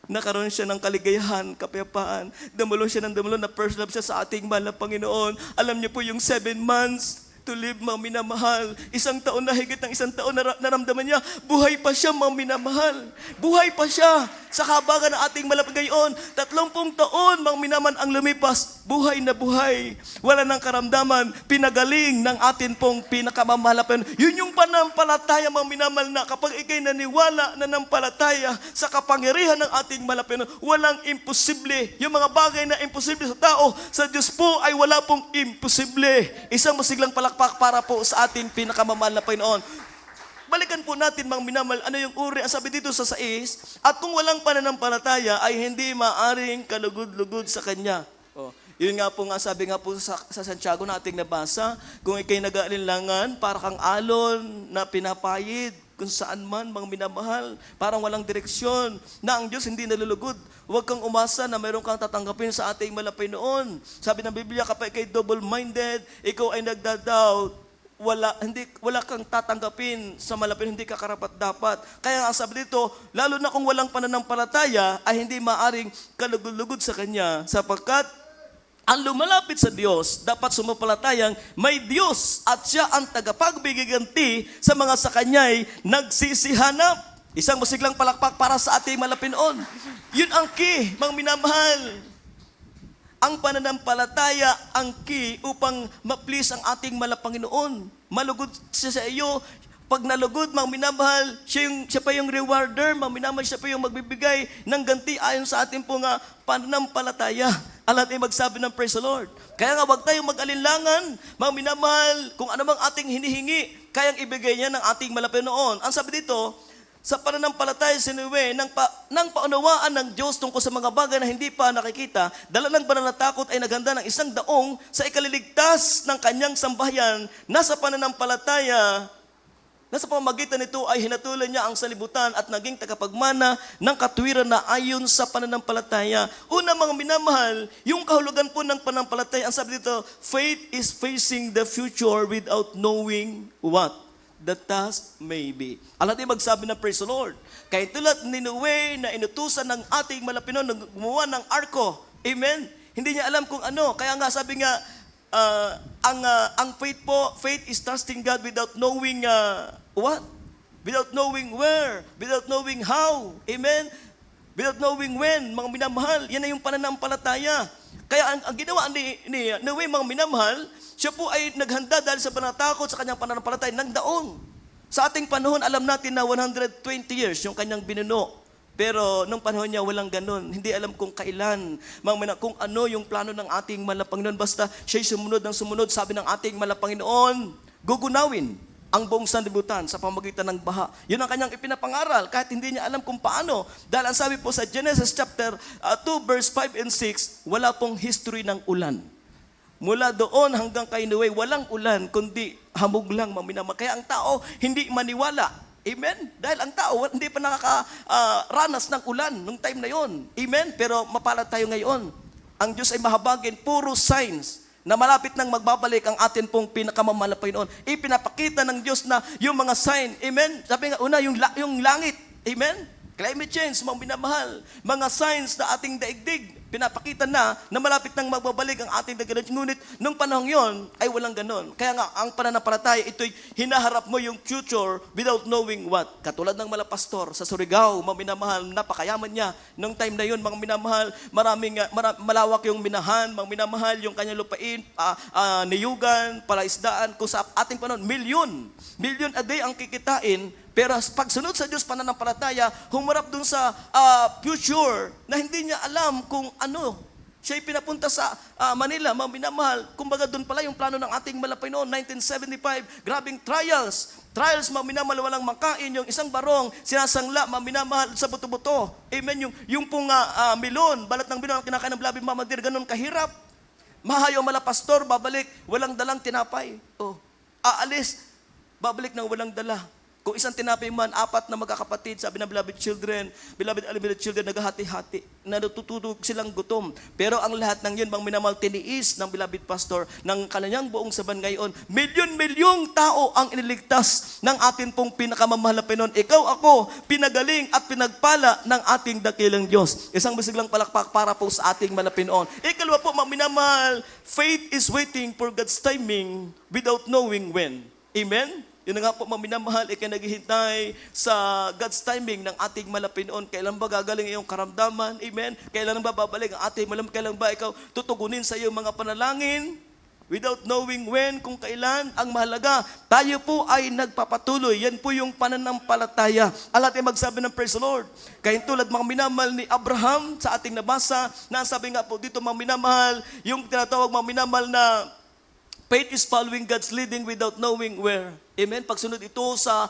nakaroon siya ng kaligayahan, kapayapaan. Dumalo siya ng dumalo na first love siya sa ating mahal na Panginoon. Alam niyo po yung 7 months to live, mga minamahal. 1 taon na, higit ng 1 taon, naramdaman niya, buhay pa siya, mga minamahal. Buhay pa siya sa kahabagan ng ating malapit ngayon. 30 taon, mga minaman ang lumipas, buhay na buhay. Wala nang karamdaman, pinagaling ng atin pong pinakamamahal. Yun yung panampalataya, mga minamal, na kapag ikay naniwala na nampalataya sa kapangyarihan ng ating malapit, walang imposible. Yung mga bagay na imposible sa tao, sa Diyos po ay wala pong imposible. Isang masiglang palakpak para po sa ating pinakamamahal na Panginoon. Balikan po natin, mga minamal, ano yung uri. Ang sabi dito sa 6, at kung walang pananampalataya ay hindi maaring kalugod-lugod sa Kanya. Yun nga po sabi nga po sa Santiago na ating nabasa, kung ikay nag-aalinlangan, para kang alon na pinapayid kung saan man, mga minamahal, parang walang direksyon, na ang Diyos hindi nalulugod. Huwag kang umasa na mayroon kang tatanggapin sa ating malapay noon. Sabi ng Biblia, kapag ikay double-minded, ikaw ay nagda-doubt, wala kang tatanggapin sa malapit, hindi ka karapat-dapat. Kaya ang sabi dito, lalo na kung walang pananampalataya, ay hindi maaring kalugod-lugod sa Kanya, sapagkat ang lumalapit sa Diyos, dapat sumampalatayang may Diyos at Siya ang tagapagbigiganti sa mga sa Kanya'y nagsisihanap. Isang masiglang palakpak para sa ating malapinoon. Yun ang key, mga minamahal. Ang pananampalataya ang key upang ma-please ang ating Panginoon. Malugod siya sa iyo. Pag nalugod, mga minamahal, siya pa yung rewarder, mga minamahal, siya pa yung magbibigay ng ganti ayon sa ating pong pananampalataya. Alam natin magsabi ng praise the Lord. Kaya nga, wag tayong mag-alinlangan, mga minamahal, kung ano mang ating hinihingi, kayang ibigay niya ng ating Panginoon. Ang sabi dito, sa pananampalataya sinuwi ng paunawaan ng Diyos tungkol sa mga bagay na hindi pa nakikita, dala ng banal na takot ay naghanda ng 100 sa ikaliligtas ng kanyang sambahayan. Nasa pananampalataya, nasa pamamagitan nito ay hinatulan niya ang salibutan at naging tagapagmana ng katuwiran na ayon sa pananampalataya. Una, mga minamahal, yung kahulugan po ng pananampalataya, ang sabi dito, faith is facing the future without knowing what the task may be. Alam natin magsabi ng praise the Lord. Kaya tulad ni Noe na inutusan ng ating Panginoon na gumawa ng arko. Amen? Hindi niya alam kung ano. Kaya nga sabi nga, ang faith po, faith is trusting God without knowing what? Without knowing where, without knowing how. Amen? Without knowing when, mga minamahal, yan na yung pananampalataya. Kaya ang ginawa ni Noe, mga minamahal, siya po ay naghanda dahil sa panatakot sa kanyang pananampalataya ng daon. Sa ating panahon, alam natin na 120 years yung kanyang binuno. Pero nung panahon niya, walang ganun. Hindi alam kung kailan, kung ano yung plano ng ating Malapanginoon. Basta siya'y sumunod ng sumunod. Sabi ng ating Malapanginoon, gugunawin ang buong sanlibutan sa pamamagitan ng baha. Yun ang kanyang ipinapangaral kahit hindi niya alam kung paano. Dahil ang sabi po sa Genesis chapter 2 verse 5 and 6, wala pong history ng ulan. Mula doon hanggang kay Noe, walang ulan kundi hamog lang, maminamag. Kaya ang tao hindi maniwala. Amen? Dahil ang tao hindi pa nakakaranas ng ulan nung time na yon. Amen? Pero mapalad tayo ngayon. Ang Diyos ay mahabagin, puro signs na malapit nang magbabalik ang atin pong pinakamamahal na Panginoon. Ipinapakita ng Diyos na yung mga sign. Amen? Sabi nga, una, yung langit. Amen? Climate change, mga minamahal. Mga signs na ating daigdig. Pinapakita na malapit nang magbabalik ang ating daigdig. Ngunit, nung panahon yon ay walang ganon. Kaya nga, ang pananampalataya, ito'y hinaharap mo yung future without knowing what. Katulad ng malapastor sa Surigao, mga minamahal, napakayaman niya. Nung time na yon, mga minamahal, malawak yung minahan, mga minamahal, yung kanyang lupain, niyugan, palaisdaan, kung sa ating panahon, milyon a day ang kikitain. Pero pagsunod sa Diyos pananampalataya, humarap dun sa future na hindi niya alam kung ano. Siya'y pinapunta sa Manila, mga minamahal. Kumbaga dun pala yung plano ng ating Malapanginoon, 1975, grabing trials. Trials, mga minamahal, walang makain. Yung isang barong, sinasangla, mga minamahal, sa buto-buto. Amen. Yung pong milon, balat ng milon, ang kinakain ng labi mamadir, ganun kahirap. Mahayo malapastor, babalik, walang dalang tinapay. Aalis, babalik ng walang dala. Kung isang tinapay man, 4 na magkakapatid, sabi ng beloved children, naghahati-hati, na natutulog silang gutom. Pero ang lahat ng yun, bang minamahal, tiniis ng beloved pastor, ng kanyang buong saban ngayon, milyon-milyong tao ang iniligtas ng atin pong pinakamamahal na Panginoon. Ikaw, ako, pinagaling at pinagpala ng ating dakilang Diyos. Isang bisiglang palakpak para po sa ating Malapinoon. Ikalawa po, mga minamahal, faith is waiting for God's timing without knowing when. Amen? Yun na nga po, maminamahal, naghihintay sa God's timing ng ating Malapinoon. Kailan ba gagaling iyong karamdaman? Amen? Kailan ba babalik ang ating Malapinoon? Kailan ba ikaw tutugunin sa iyong mga panalangin? Without knowing when, kung kailan, ang mahalaga, tayo po ay nagpapatuloy. Yan po yung pananampalataya. Alat ay magsabi ng praise the Lord. Kaya tulad mga minamahal ni Abraham sa ating nabasa, na sabi nga po dito mga minamahal, yung tinatawag mga minamahal na faith is following God's leading without knowing where. Amen? Pagsunod ito sa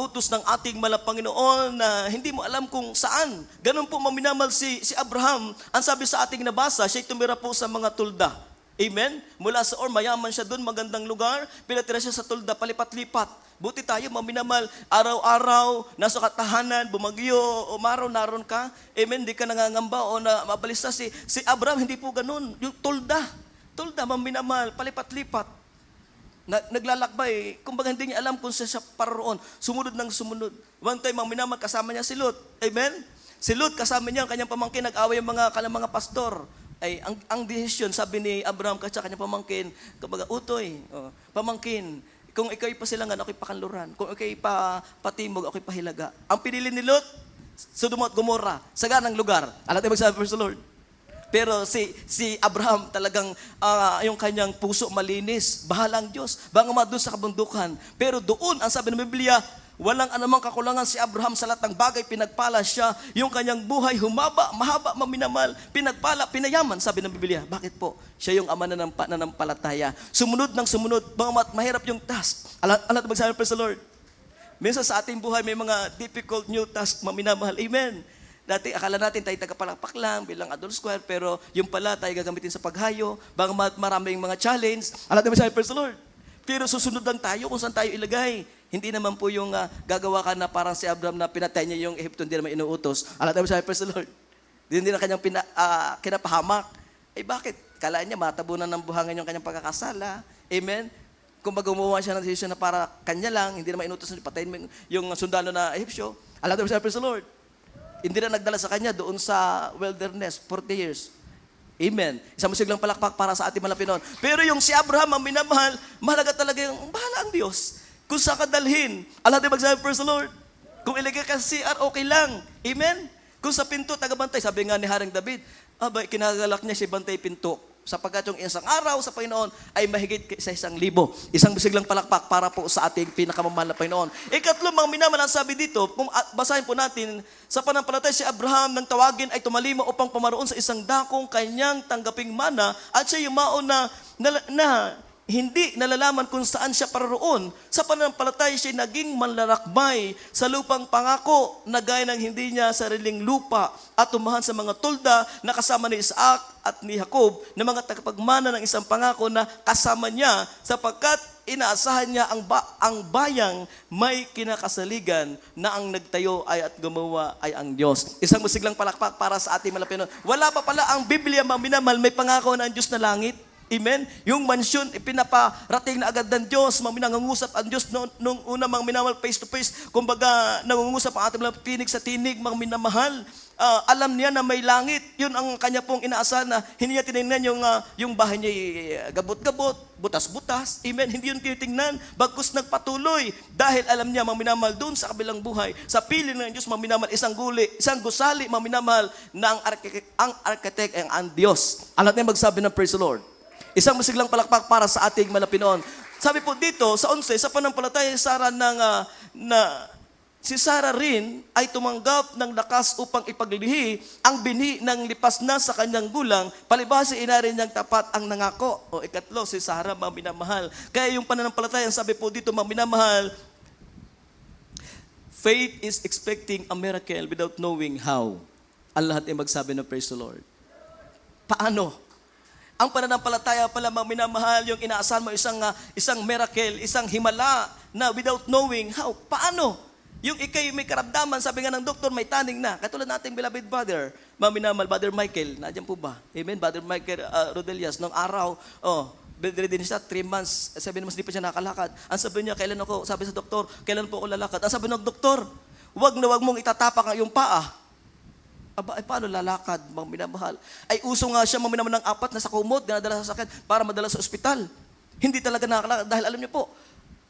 utos ng ating Malapanginoon na hindi mo alam kung saan. Ganun po maminamal si Abraham. Ang sabi sa ating nabasa, siya'y tumira po sa mga tulda. Amen? Mula sa mayaman siya doon, magandang lugar. Pinatira siya sa tulda, palipat-lipat. Buti tayo, maminamal, araw-araw, nasa katahanan, bumagyo, umaraw, naroon ka. Amen? Di ka nangangamba o na mabalista. Si Abraham, hindi po ganun. Yung tulda, maminamal, palipat-lipat. Naglalakbay, kumbaga hindi niya alam kung siya paroon. Sumunod ng sumunod. One time, ang minamahal, kasama niya si Lot. Amen? Si Lot, kasama niya, ang kanyang pamangkin, nag-away yung mga pastor. Ay, ang desisyon, sabi ni Abraham, kasi kanyang pamangkin, kumbaga, utoy, pamangkin, kung ikaw ipasilangan, ako'y pakanluran. Kung ikaw patimog, ako'y pahilaga. Ang pinili ni Lot, Sodom at Gomorrah, saganang lugar. Alam tayo magsabi, praise the Lord. Pero si Abraham talagang yung kanyang puso malinis. Bahala ang Diyos. Banga doon sa kabundukan. Pero doon, ang sabi ng Biblia, walang anumang kakulangan si Abraham sa lahat ng bagay. Pinagpala siya. Yung kanyang buhay humaba, mahaba, maminamal. Pinagpala, pinayaman, sabi ng Biblia. Bakit po? Siya yung ama na nanampalataya. Sumunod ng sumunod. Mahirap yung task. Alat magsabi, praise the Lord. Minsan sa ating buhay may mga difficult new task, maminamahal. Amen. Dati, akala natin tayo tagapalakpak lang bilang adult square, pero yung pala tayo gagamitin sa paghayo, baka maraming mga challenge. Alam naman sabi, praise the Lord. Pero susunod lang tayo kung saan tayo ilagay. Hindi naman po yung gagawa ka na parang si Abraham na pinatay niya yung Ehipto, hindi naman inuutos. Alam naman sabi, praise the Lord. Hindi na kanyang kinapahamak. Bakit? Kalaan niya, matabunan ng buhangan yung kanyang pagkakasala. Amen? Kung gumawa siya ng desisyon na para kanya lang, hindi naman inuutos na patayin yung sundalo na Ehipsyo. Alam naman sabi, praise the Lord. Hindi na nagdala sa kanya doon sa wilderness, 40 years. Amen. Isang musiglang palakpak para sa ating malapit noon. Pero yung si Abraham, ang minamahal, mahalaga talaga yung bahala ang Diyos. Kung sa kadalhin, Allah di magsabi, praise the Lord. Kung ilagay ka sa CR, okay lang. Amen. Kung sa pinto, tagabantay, sabi nga ni Haring David, kinagalak niya si bantay pinto. Sapagkat yung isang araw sa Panginoon ay mahigit sa 1,000. Isang bisiglang palakpak para po sa ating pinakamamahal na Panginoon. Ikatlo, mga minamahal, ang sabi dito, kung basahin po natin, sa pananampalataya si Abraham nang tawagin ay tumalima upang pamaroon sa isang dakong kanyang tanggaping mana at siya yumaon na hindi nalalaman kung saan siya pararoon. Sa pananampalataya siya naging manlalakbay sa lupang pangako na gaya ng hindi niya sariling lupa at tumahan sa mga tulda na kasama ni Isaac at ni Jacob na mga tagapagmana ng isang pangako na kasama niya sapagkat inaasahan niya ang bayang may kinakasaligan na ang nagtayo ay at gumawa ay ang Diyos. Isang musiglang palakpak para sa ating malapit. Wala pa pala ang Biblia, mga minamahal, may pangako na ang Diyos na langit. Amen? Yung mansyon, ipinaparating na agad ng Diyos. Nangungusap ang Diyos nung una, mga minamahal, face to face. Kumbaga, nangungusap ang ating mga tinig sa tinig, mga minamahal. Alam niya na may langit. Yun ang kanya pong inaasahan na hindi niya tinignan yung bahay niya gabot-gabot, butas-butas. Amen? Hindi yun tinitingnan. Bagkus nagpatuloy. Dahil alam niya, mga minamahal, doon sa kabilang buhay, sa piling ng Diyos, mga minamahal, isang gusali, mga minamahal, na ang architect ay ang Diyos. Alam niya magsabi ng praise the Lord. Isang masiglang palakpak para sa ating malapinoon. Sabi po dito, sa 11, sa pananampalataya ni Sarah si Sarah rin ay tumanggap ng lakas upang ipaglihi ang binhi ng lipas na sa kanyang gulang, palibhasa inarin niyang tapat ang nangako. O ikatlo, si Sarah, mga minamahal. Kaya yung pananampalataya, sabi po dito, mga minamahal, faith is expecting a miracle without knowing how. Ang lahat ay magsabi ng praise the Lord. Paano? Ang pananampalataya pala, mga minamahal, yung inaasahan mo isang miracle, isang himala na without knowing how. Paano? Yung ikay may karamdaman, sabi nga ng doktor, may taning na. Katulad nating beloved brother, mga minamahal, Brother Michael, nandiyan po ba? Amen? Brother Michael Rodelias, nung araw, bedridden siya, 3 months, 7 months, di pa siya nakalakad. Ang sabi niya, sabi sa doktor, kailan po ako lalakad? Ang sabi ng doktor, wag mong itatapak ang iyong paa. Paano lalakad, mga minamahal? Ay uso nga siya, mga minamahal, ng 4 na sa kumot, dinadala sa sakit para madala sa ospital. Hindi talaga nakakalakad dahil alam niyo po,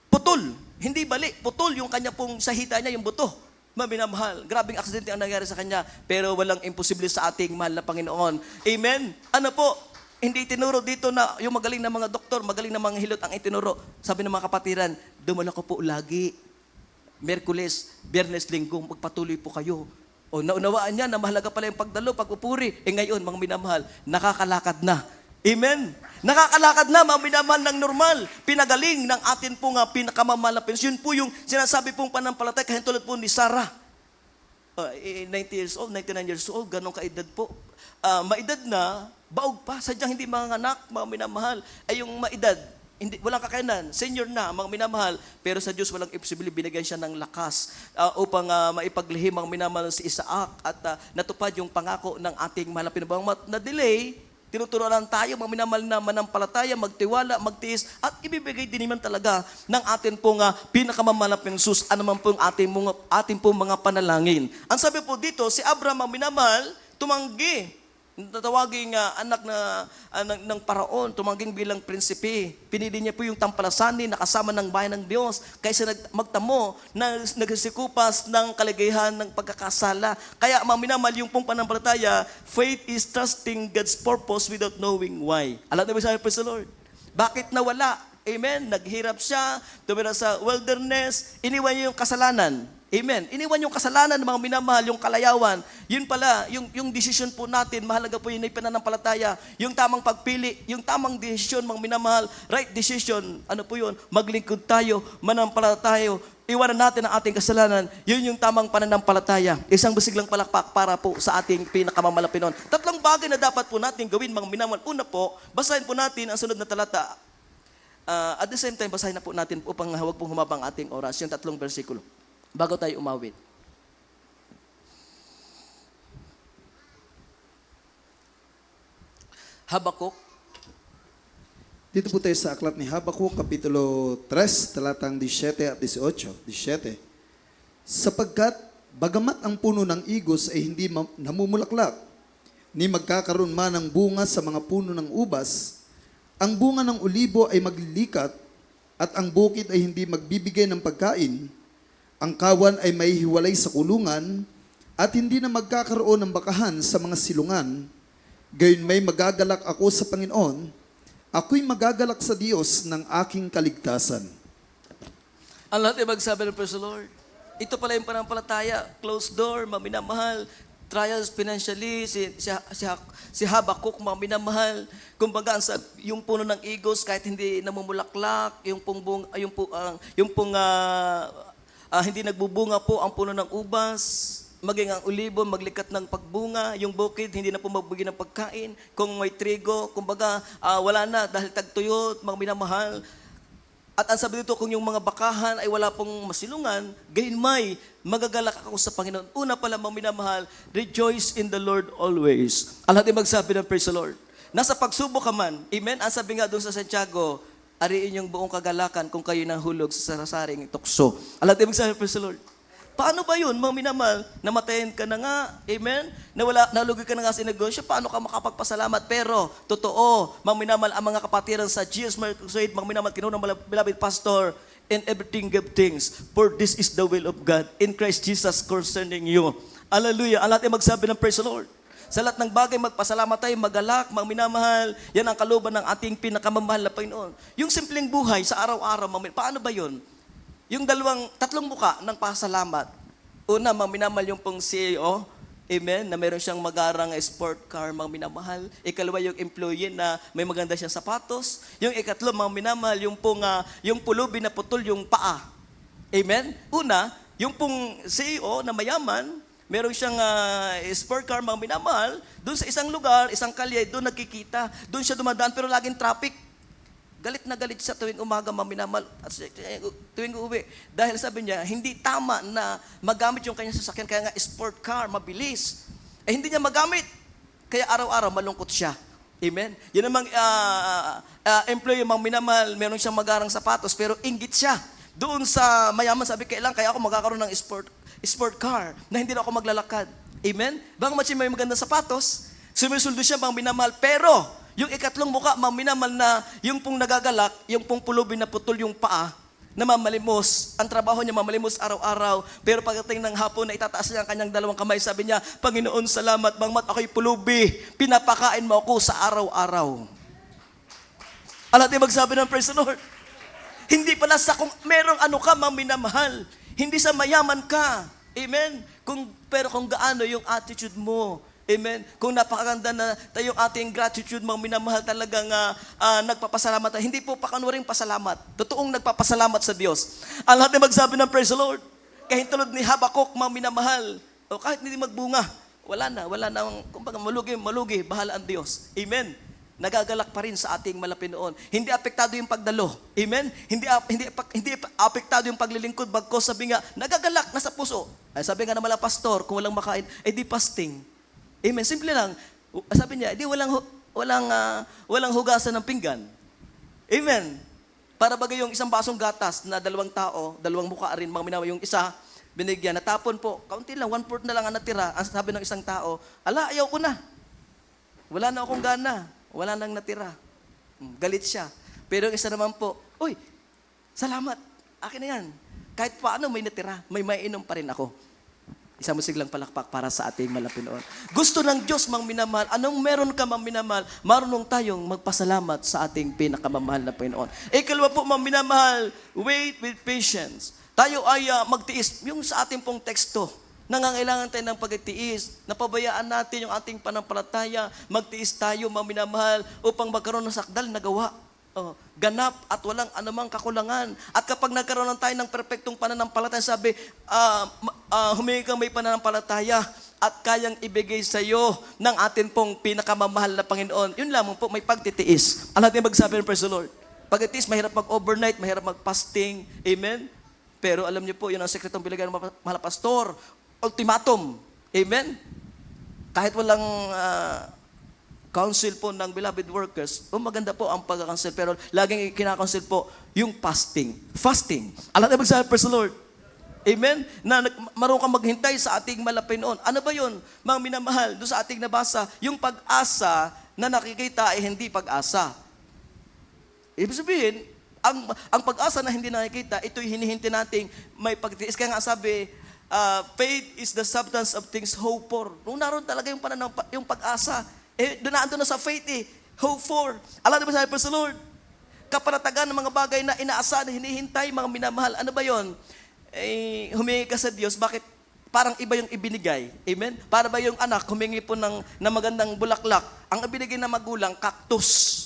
putol, hindi bali, putol yung kanya pong sahita niya, yung buto. Mga minamahal, grabing aksidente ang nangyari sa kanya, pero walang imposible sa ating mahal na Panginoon. Amen? Ano po, hindi tinuro dito na yung magaling na mga doktor, magaling na mga hilot ang itinuro. Sabi ng mga kapatiran, dumala ko po lagi, Merkules, Biyernes, Linggo, magpatuloy po kayo. O naunawaan niya na mahalaga pala yung pagdalo, pagpupuri. Ngayon, mga minamahal, nakakalakad na. Amen? Nakakalakad na, mga minamahal, ng normal. Pinagaling ng atin pong pinakamamahal na pensyon. Yun po yung sinasabi pong panampalataya, kahit tulad po ni Sarah. 90 years old, 99 years old, ganong kaedad po. Maedad na, baog pa, sadyang hindi mga anak, mga minamahal. Ay yung maedad, walang kakayanan, senior na, mga minamahal, pero sa Diyos walang imposible, binigyan siya ng lakas upang maipaglihim ang minamahal si Isaac at natupad yung pangako ng ating mahal na pinabang na-delay, tinuturuan tayo, mga minamahal na manampalataya, magtiwala, magtiis, at ibibigay din naman talaga ng atin pong pinakamamahal na Jesus, anuman pong ating pong mga panalangin. Ang sabi po dito, si Abraham, mga minamahal, tumanggi. Tatawaging anak ng paraon, tumangging bilang prinsipe. Pinili niya po yung tampalasanin na kasama ng bayan ng Diyos kaysa magtamo na nagsisikupas ng kaligayahan ng pagkakasala. Kaya mga minamahal, yung pong panampalataya, faith is trusting God's purpose without knowing why. Alam na ba sabi, praise the Lord? Bakit nawala? Amen? Naghirap siya, tumira sa wilderness, iniwan niya yung kasalanan. Amen. Iniwan yung kasalanan ng mga minamahal, yung kalayawan. Yun pala, yung decision po natin, mahalaga po yun ay pananampalataya. Yung tamang pagpili, yung tamang decision, mga minamahal, right decision, ano po yun? Maglingkod tayo, manampalataya, iwanan natin ang ating kasalanan. Yun yung tamang pananampalataya. Isang basiglang palakpak para po sa ating pinakamamalapinon. 3 bagay na dapat po natin gawin, mga minamahal. Una po, basahin po natin ang sunod na talata. At the same time, basahin na po natin upang huwag pong humaba ang ating oras, yung 3 bersikulo. Bago tayo umawit. Habakuk. Dito po tayo sa aklat ni Habakuk, Kapitulo 3, talatang 17 at 18. 17. Sapagkat, bagamat ang puno ng igos ay hindi namumulaklak, ni magkakaroon man ng bunga sa mga puno ng ubas, ang bunga ng olibo ay maglilikat at ang bukid ay hindi magbibigay ng pagkain, ang kawan ay maihiwalay sa kulungan at hindi na magkakaroon ng bakahan sa mga silungan, gayon may magagalak ako sa Panginoon, ako'y magagalak sa Diyos ng aking kaligtasan. Ang lahat ay magsabi ng praise the Lord. Ito pala yung panampalataya, closed door, mga minamahal, trials financially, si Habakuk, mga minamahal. Kumbaga, yung puno ng igos, kahit hindi namumulaklak, hindi nagbubunga po ang puno ng ubas, maging ang olibo, maglikat ng pagbunga, yung bukid, hindi na po magbigay ng pagkain. Kung may trigo, kumbaga, wala na dahil tagtuyot, mga minamahal. At ang sabi dito, kung yung mga bakahan ay wala pong masilungan, gayon may magagalak ako sa Panginoon. Una pala, mga minamahal, rejoice in the Lord always. Ang lahat ay magsabi ng praise the Lord. Nasa pagsubok ka man, amen? Ang sabi nga doon sa Santiago, ariin yung buong kagalakan kung kayo nahulog sa sarasaring tukso. Ang lahat ay magsabi ng praise the Lord. Paano ba yun, mga minamahal? Namatayin ka na nga, amen? Nalugi ka na nga sa negosyo, paano ka makapagpasalamat? Pero, totoo, mga minamahal, ang mga kapatiran sa Jesus Mark Crusade, mga minamahal, kinunang beloved pastor, in everything give thanks, for this is the will of God in Christ Jesus concerning you. Hallelujah. Ang lahat ay magsabi ng praise the Lord. Sa lahat ng bagay, magpasalamat tayo, magalak, mga minamahal, yan ang kalooban ng ating pinakamamahal na Panginoon. Yung simpleng buhay sa araw-araw, paano ba yun? Yung tatlong muka ng pasalamat. Una, mga minamahal, yung pong CEO, amen, na meron siyang magarang sport car, mga minamahal. Ikalawa, yung employee na may maganda siyang sapatos. Yung ikatlo, mga minamahal, yung pulubi na putol, yung paa. Amen? Una, yung pong CEO na mayaman, meron siyang sport car, mga minamahal, doon sa isang lugar, isang kalye, doon nagkikita. Doon siya dumadaan, pero laging traffic. Galit na galit siya tuwing umaga, maminamal, at tuwing uwi. Dahil sabi niya, hindi tama na magamit yung kanyang sasakyan, kaya nga sport car, mabilis. Hindi niya magamit. Kaya araw-araw malungkot siya. Amen? Yan namang employee, mga minamahal, meron siyang magarang sapatos, pero inggit siya. Doon sa mayaman, sabi, kaya ako magkakaroon ng sport car, na hindi na ako maglalakad. Amen? Bang match may magandang sapatos, sumisuldo siya, mga minamahal, pero yung ikatlong muka, mga minamahal, na yung pong nagagalak, yung pong pulubi na putol yung paa, na mamalimos. Ang trabaho niya mamalimos araw-araw. Pero pagdating ng hapon na itataas niya ang kanyang dalawang kamay, sabi niya, Panginoon, salamat, bangmat ako'y pulubi, pinapakain mo ako sa araw-araw. Alat ay magsabi ng praise the Lord. Hindi pala sa kung merong ano ka, mga minamahal. Hindi sa mayaman ka. Amen? Pero kung gaano yung attitude mo. Amen. Kung napakaganda na tayong ating gratitude, mga minamahal, talagang nagpapasalamat. Hindi po pakanuring pasalamat. Totoong nagpapasalamat sa Diyos. Ang lahat ay magsabi ng praise the Lord. Kahit tulad ni Habakuk, mga minamahal, o kahit hindi magbunga, wala na, kumbaga malugi, bahala ang Diyos. Amen. Nagagalak pa rin sa ating malapinoon. Hindi apektado yung pagdalo. Amen. Hindi apektado yung paglilingkod, bagkos sabi nga, nagagalak, nasa puso. Ay sabi nga ng mga pastor, kung walang makain, di fasting. Amen. Simple lang. Sabi niya, walang hugasan ng pinggan. Amen. Para bagay yung isang basong gatas na dalawang mukha rin, mga minawa, yung isa, binigyan, natapon po, kaunti lang, 1/4 na lang ang natira. Ang sabi ng isang tao, ayaw ko na. Wala na akong gana. Wala nang natira. Galit siya. Pero yung isa naman po, uy, salamat. Akin na yan. Kahit paano may natira, may mainom pa rin ako. Isang musiglang palakpak para sa ating malapinoon. Gusto ng Diyos, mang minamahal. Anong meron ka, mang minamahal? Marunong tayong magpasalamat sa ating pinakamamahal na Panginoon. Ikalawa po, mang minamahal, wait with patience. Tayo ay magtiis. Yung sa ating pong teksto, nangangailangan tayo ng pagtiis. Napabayaan natin yung ating panampalataya. Magtiis tayo, mang minamahal, upang magkaroon ng sakdal na gawa. Ganap at walang anumang kakulangan. At kapag nagkaroon tayo ng perpektong pananampalataya, sabi, humingi kang may pananampalataya at kayang ibigay sa iyo ng atin pong pinakamamahal na Panginoon. Yun lamang po, may pagtitiis. Ang natin magsabi ng praise the Lord. Pagtitiis, mahirap mag-overnight, mahirap mag-fasting. Amen? Pero alam niyo po, yun ang sekretong bilagay ng mahal na pastor. Ultimatum. Amen? Kahit walang counsel po ng beloved workers, maganda po ang pagka-counsel, pero laging kinakounsel po yung fasting. Fasting. Alam na magsabi, praise the Lord. Amen? Na marunong kang maghintay sa ating malapinoon. Ano ba yun? Mga minamahal, doon sa ating nabasa, yung pag-asa na nakikita ay hindi pag-asa. Ibig sabihin, ang pag-asa na hindi nakikita, ito'y hinihinti nating may pagtiis. Kaya nga sabi, faith is the substance of things hoped for. Nung naroon talaga yung yung pag-asa, doon na sa faith hope for. Alam mo sabi sa Lord, kapanatagan ng mga bagay na inaasahan, hinihintay, mga minamahal. Ano ba yon? Humingi ka sa Diyos, bakit parang iba yung ibinigay? Amen? Para ba yung anak, humingi po ng magandang bulaklak, ang ibinigay na magulang, cactus.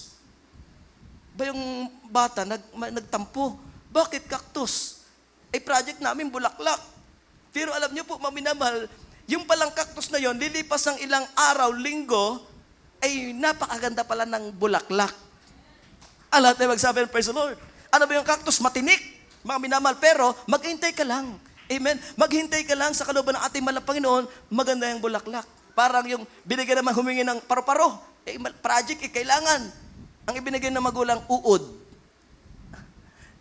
Ba yung bata, nagtampo, bakit cactus? Project namin, bulaklak. Pero alam niyo po, maminamahal, yung palang cactus na yon, lilipas ng ilang araw, linggo, ay napakaganda pala ng bulaklak. Lahat ay magsabi, praise the Lord. Ano ba yung cactus? Matinik. Mga minamahal, pero maghintay ka lang. Amen? Maghintay ka lang sa kalooban ng ating Panginoon, maganda yung bulaklak. Parang yung binigyan naman humingi ng paro-paro. Project, kailangan. Ang ibinigay ng magulang, uod.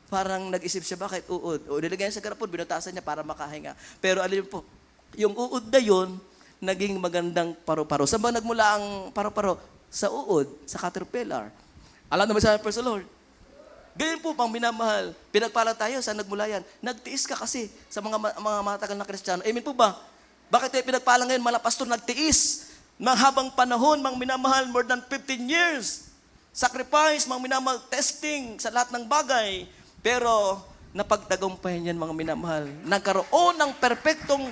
Parang nag-isip siya, bakit uod? O, nilagay niya sa garapon, binutasan niya para makahinga. Pero alam niyo po, yung uod na yun, naging magandang paro-paro. Saan ba nagmula ang paro-paro? Sa uod, sa caterpillar. Alam naman sa Praise the Lord. Ganyan po, pang minamahal. Pinagpala tayo, saan nagmula yan? Nagtiis ka kasi sa mga matagal na Kristiyano. Amen po ba? Bakit tayo pinagpala ngayon, mga pastor, nagtiis? Habang panahon, mga minamahal, more than 15 years. Sacrifice, mga minamahal, testing sa lahat ng bagay. Pero, napagtagumpayan yan, mga minamahal. Nagkaroon ng perpektong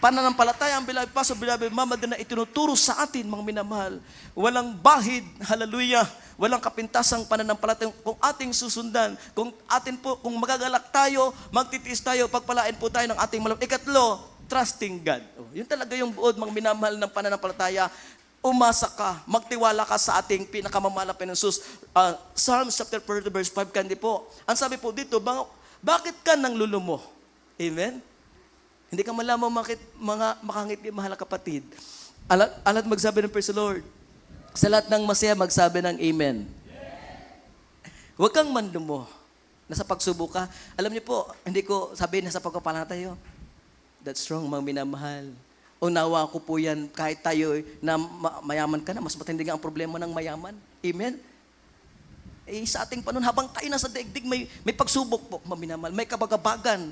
pananampalataya ang bilabid paso, bilabid mamad na itinuturo sa atin, mga minamahal. Walang bahid, hallelujah. Walang kapintasang pananampalataya kung ating susundan. Kung magagalak tayo, magtitiis tayo, pagpalain po tayo ng ating malam. Ikatlo, trusting God. Yun talaga yung buod, mga minamahal ng pananampalataya. Umasa ka, magtiwala ka sa ating pinakamamahal na Panginoon. Psalms chapter 40 verse 5 kandi po. Ang sabi po dito, bakit ka nang lulumo? Amen? Hindi ka malaman makangiti, mahal na kapatid. Alat magsabi ng praise the Lord. Sa lahat ng masaya, magsabi ng amen. Huwag kang manlumo. Nasa pagsubok ka. Alam niyo po, hindi ko sabihin nasa pagkapala tayo. That's wrong, mga minamahal. Unawa ko po yan, kahit tayo na mayaman ka na, mas matindi nga ang problema ng mayaman. Amen? Sa ating panahon, habang tayo nasa daigdig, may pagsubok po, mga minamahal. May kabagabagan,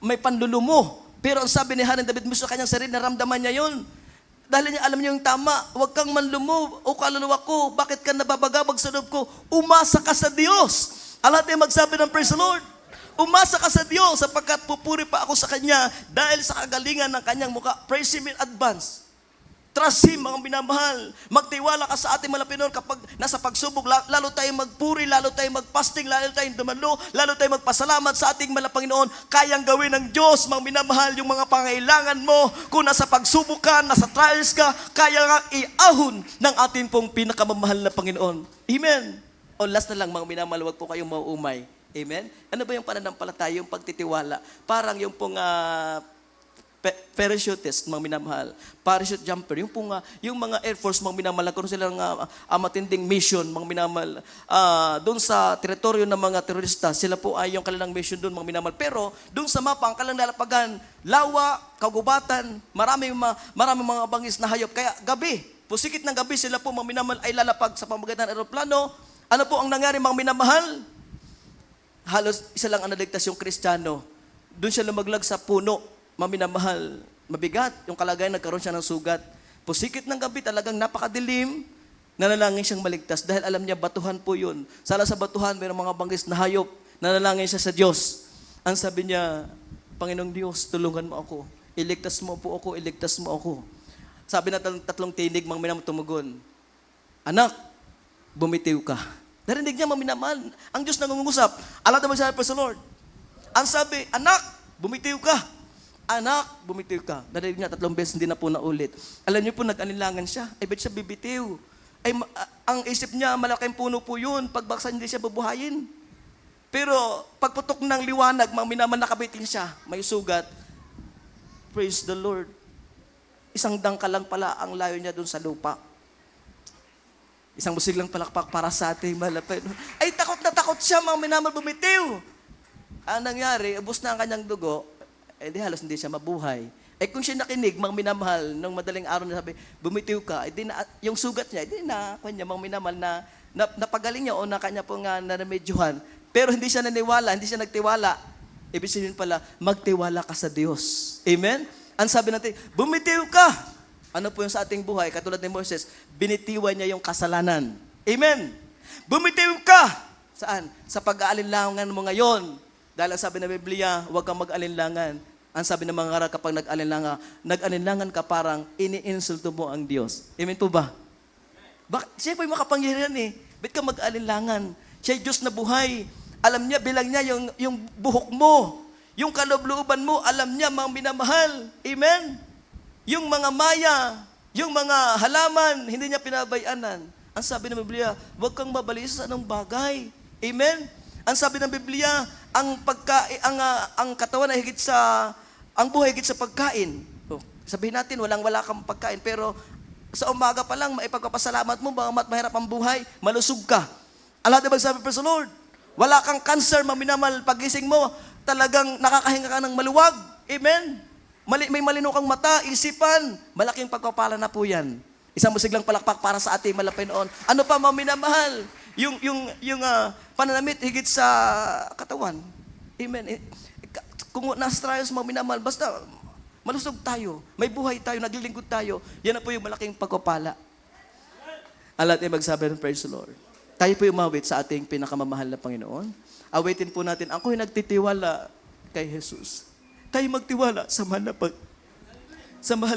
may panlulumo. Pero ang sabi ni Haring David mismo sa kanyang sarili, naramdaman niya yun. Dahil niya alam niya yung tama, huwag kang manlumo, o kaluluwa ko, bakit ka nababagabag sa loob ko? Umasa ka sa Diyos. Alam natin magsabi ng praise the Lord. Umasa ka sa Diyos sapagkat pupuri pa ako sa Kanya dahil sa kagalingan ng Kanyang mukha. Praise Him in advance. Trust Him, mga minamahal. Magtiwala ka sa ating Panginoon kapag nasa pagsubok, lalo tayong magpuri, lalo tayong magpasting, lalo tayong dumalo, lalo tayong magpasalamat sa ating Panginoon. Kayang gawin ng Diyos, mga minamahal, yung mga pangailangan mo. Kung nasa pagsubok ka, nasa trials ka, kaya nga iahon ng ating pong pinakamamahal na Panginoon. Amen. O last na lang, mga minamahal, wag po kayong mauumay. Amen? Ano ba yung pananampalataya, yung pagtitiwala? Parang yung pong parachutist, mga minamahal. Parachute jumper. Yung mga Air Force, mga minamahal. Kung silang matinding mission, mga minamahal. Doon sa teritoryo ng mga terorista, sila po ay yung kanilang mission doon, mga minamahal. Pero doon sa mapa, ang kanilang lalapagan, lawa, kagubatan, maraming mga bangis na hayop. Kaya gabi, pusikit ng gabi, sila po, mga minamahal, ay lalapag sa pamamagitan ng aeroplano. Ano po ang nangyari, mga minamahal? Halos isa lang ang naligtas yung Kristiyano. Doon siya lumaglag sa puno, maminamahal, mabigat. Yung kalagayan, nagkaroon siya ng sugat. Pusikit ng gabi, talagang napakadilim, nanalangin siyang maligtas. Dahil alam niya, batuhan po yun. Sala sa batuhan, mayroong mga bangis na hayop. Nanalangin siya sa Diyos. Ang sabi niya, Panginoong Diyos, tulungan mo ako. Iligtas mo po ako, iligtas mo ako. Sabi na tatlong tinig, mga minamahal tumugon. Anak, bumitiw ka. Narinig niya, maminamahal. Ang Diyos nangungusap. Alam naman siya, praise the Lord. Ang sabi, anak, bumitiw ka. Anak, bumitiw ka. Narinig niya 3 beses, hindi na po naulit. Alam niyo po, nag-anilangan siya. Ay, ba't siya bibitiw? Ay, ang isip niya, malaking puno po yun. Pagbaksan, hindi siya bubuhayin. Pero, pagputok ng liwanag, maminamahal, nakabitin siya. May sugat. Praise the Lord. Isang dangka lang pala ang layo niya doon sa lupa. Isang musiglang palakpak para sa ating malapit. Ay, takot na takot siya, mga minamahal, bumitiw. Ang nangyari, ubos na ang kanyang dugo, eh di halos hindi siya mabuhay. Eh kung siya nakinig, mga minamahal, nung madaling araw na sabi, bumitiw ka, eh di na, yung sugat niya, eh di na, kanya, mga minamahal na, napagaling niya o na kanya pong naremedyohan. Pero hindi siya naniwala, hindi siya nagtiwala. Ibig sabihin pala, magtiwala ka sa Diyos. Amen? Ang sabi natin, bumitiw ka. Ano po yung sa ating buhay? Katulad ni Moses, binitiwan niya yung kasalanan. Amen? Bumitiw ka. Saan? Sa pag-aalinlangan mo ngayon. Dahil ang sabi ng Biblia, huwag kang mag-alinlangan. Ang sabi ng mga ngaral, kapag nag-alinlangan ka, parang iniinsulto mo ang Diyos. Amen po ba? Siya po yung makapangyarihan eh. Ba't ka mag-alinlangan? Siya yung Diyos na buhay. Alam niya, bilang niya yung buhok mo. Yung kaloob-looban mo, alam niya, mga minamahal. Amen? Yung mga maya, yung mga halaman, hindi niya pinabayanan. Ang sabi ng Biblia, huwag kang mabalisa sa anong bagay. Amen? Ang sabi ng Biblia, ang katawan ay higit sa, ang buhay higit sa pagkain. Oh, sabihin natin, wala kang pagkain, pero sa umaga pa lang, maipagpapasalamat mo, bagamat mahirap ang buhay, malusog ka. Allah, diba sabi, praise the Lord? Wala kang cancer, maminamal, pagising mo, talagang nakakahinga ka ng maluwag. Amen? May malino kang mata, isipan, malaking pagpapala na po yan. Isang musiglang palakpak para sa ating malapay noon. Ano pa, maminamahal? Yung pananamit higit sa katawan. Amen? Kung nasa trials, maminamahal, basta malusog tayo, may buhay tayo, naglilingkod tayo, yan na po yung malaking pagpapala. Allah ay magsabi ng praise the Lord. Tayo po umawit sa ating pinakamamahal na Panginoon. Awitin po natin, ako'y nagtitiwala kay Jesus. Tayo magtiwala sa mahal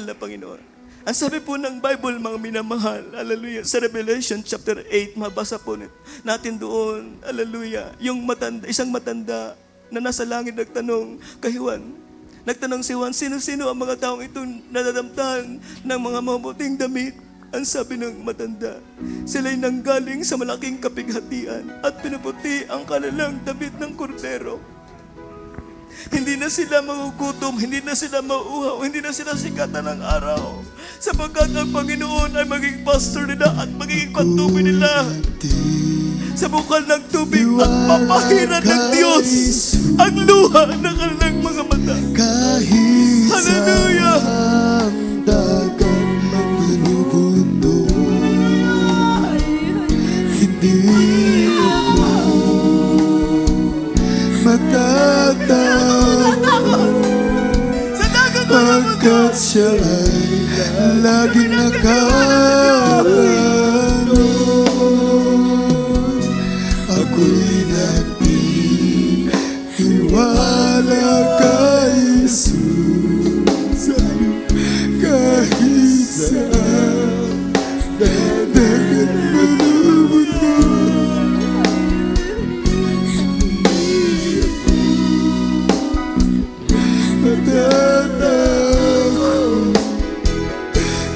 na Panginoon. Ang sabi po ng Bible, mga minamahal, hallelujah, sa Revelation chapter 8, mabasa po natin doon, hallelujah, yung isang matanda na nasa langit nagtanong kay Juan. Nagtanong si Juan, sino-sino ang mga taong ito nadadamtan ng mga mabuting damit? Ang sabi ng matanda, sila'y nanggaling sa malaking kapighatian at pinaputi ang kanilang damit ng kordero. Hindi na sila magugutom, hindi na sila mauuhaw, hindi na sila sikatan ng araw. Sapagkat ang Panginoon ay maging pastor nila at magiging patubig nila sa bukal ng tubig at papahiran ng Diyos ang luha ng kanilang mga mata. Hallelujah! Pagkat siya ay laging nakakaroon, ako'y nagtitiwala kay Jesus. Kahit saan dadagat malubot ko,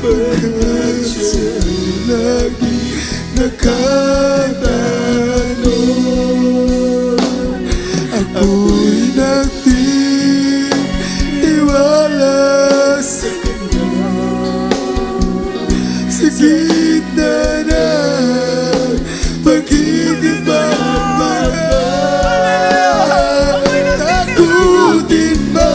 pagkat siya lagi nakatanong, ako'y nagtitiwala sa Kanya. Sa gitna ng pag-ibig takutin ba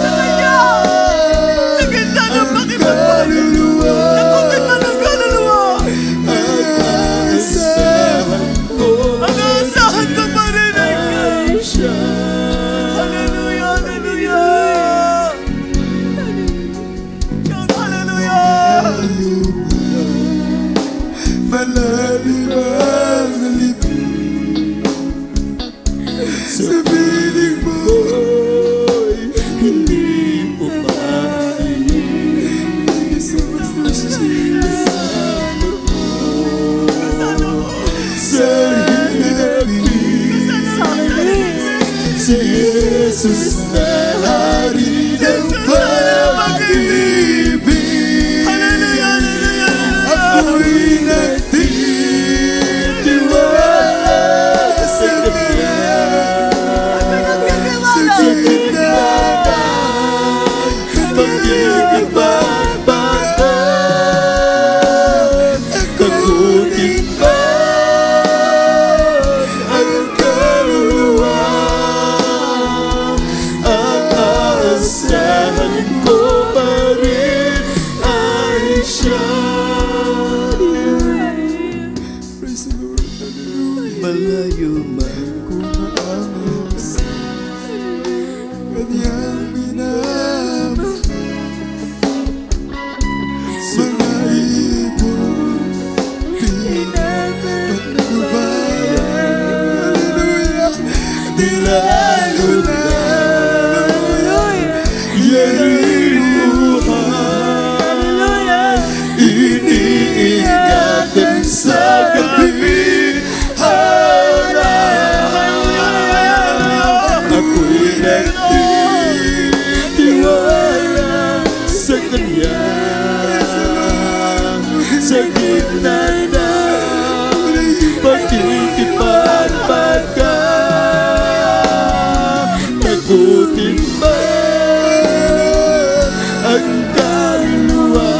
man ang kaluluwa,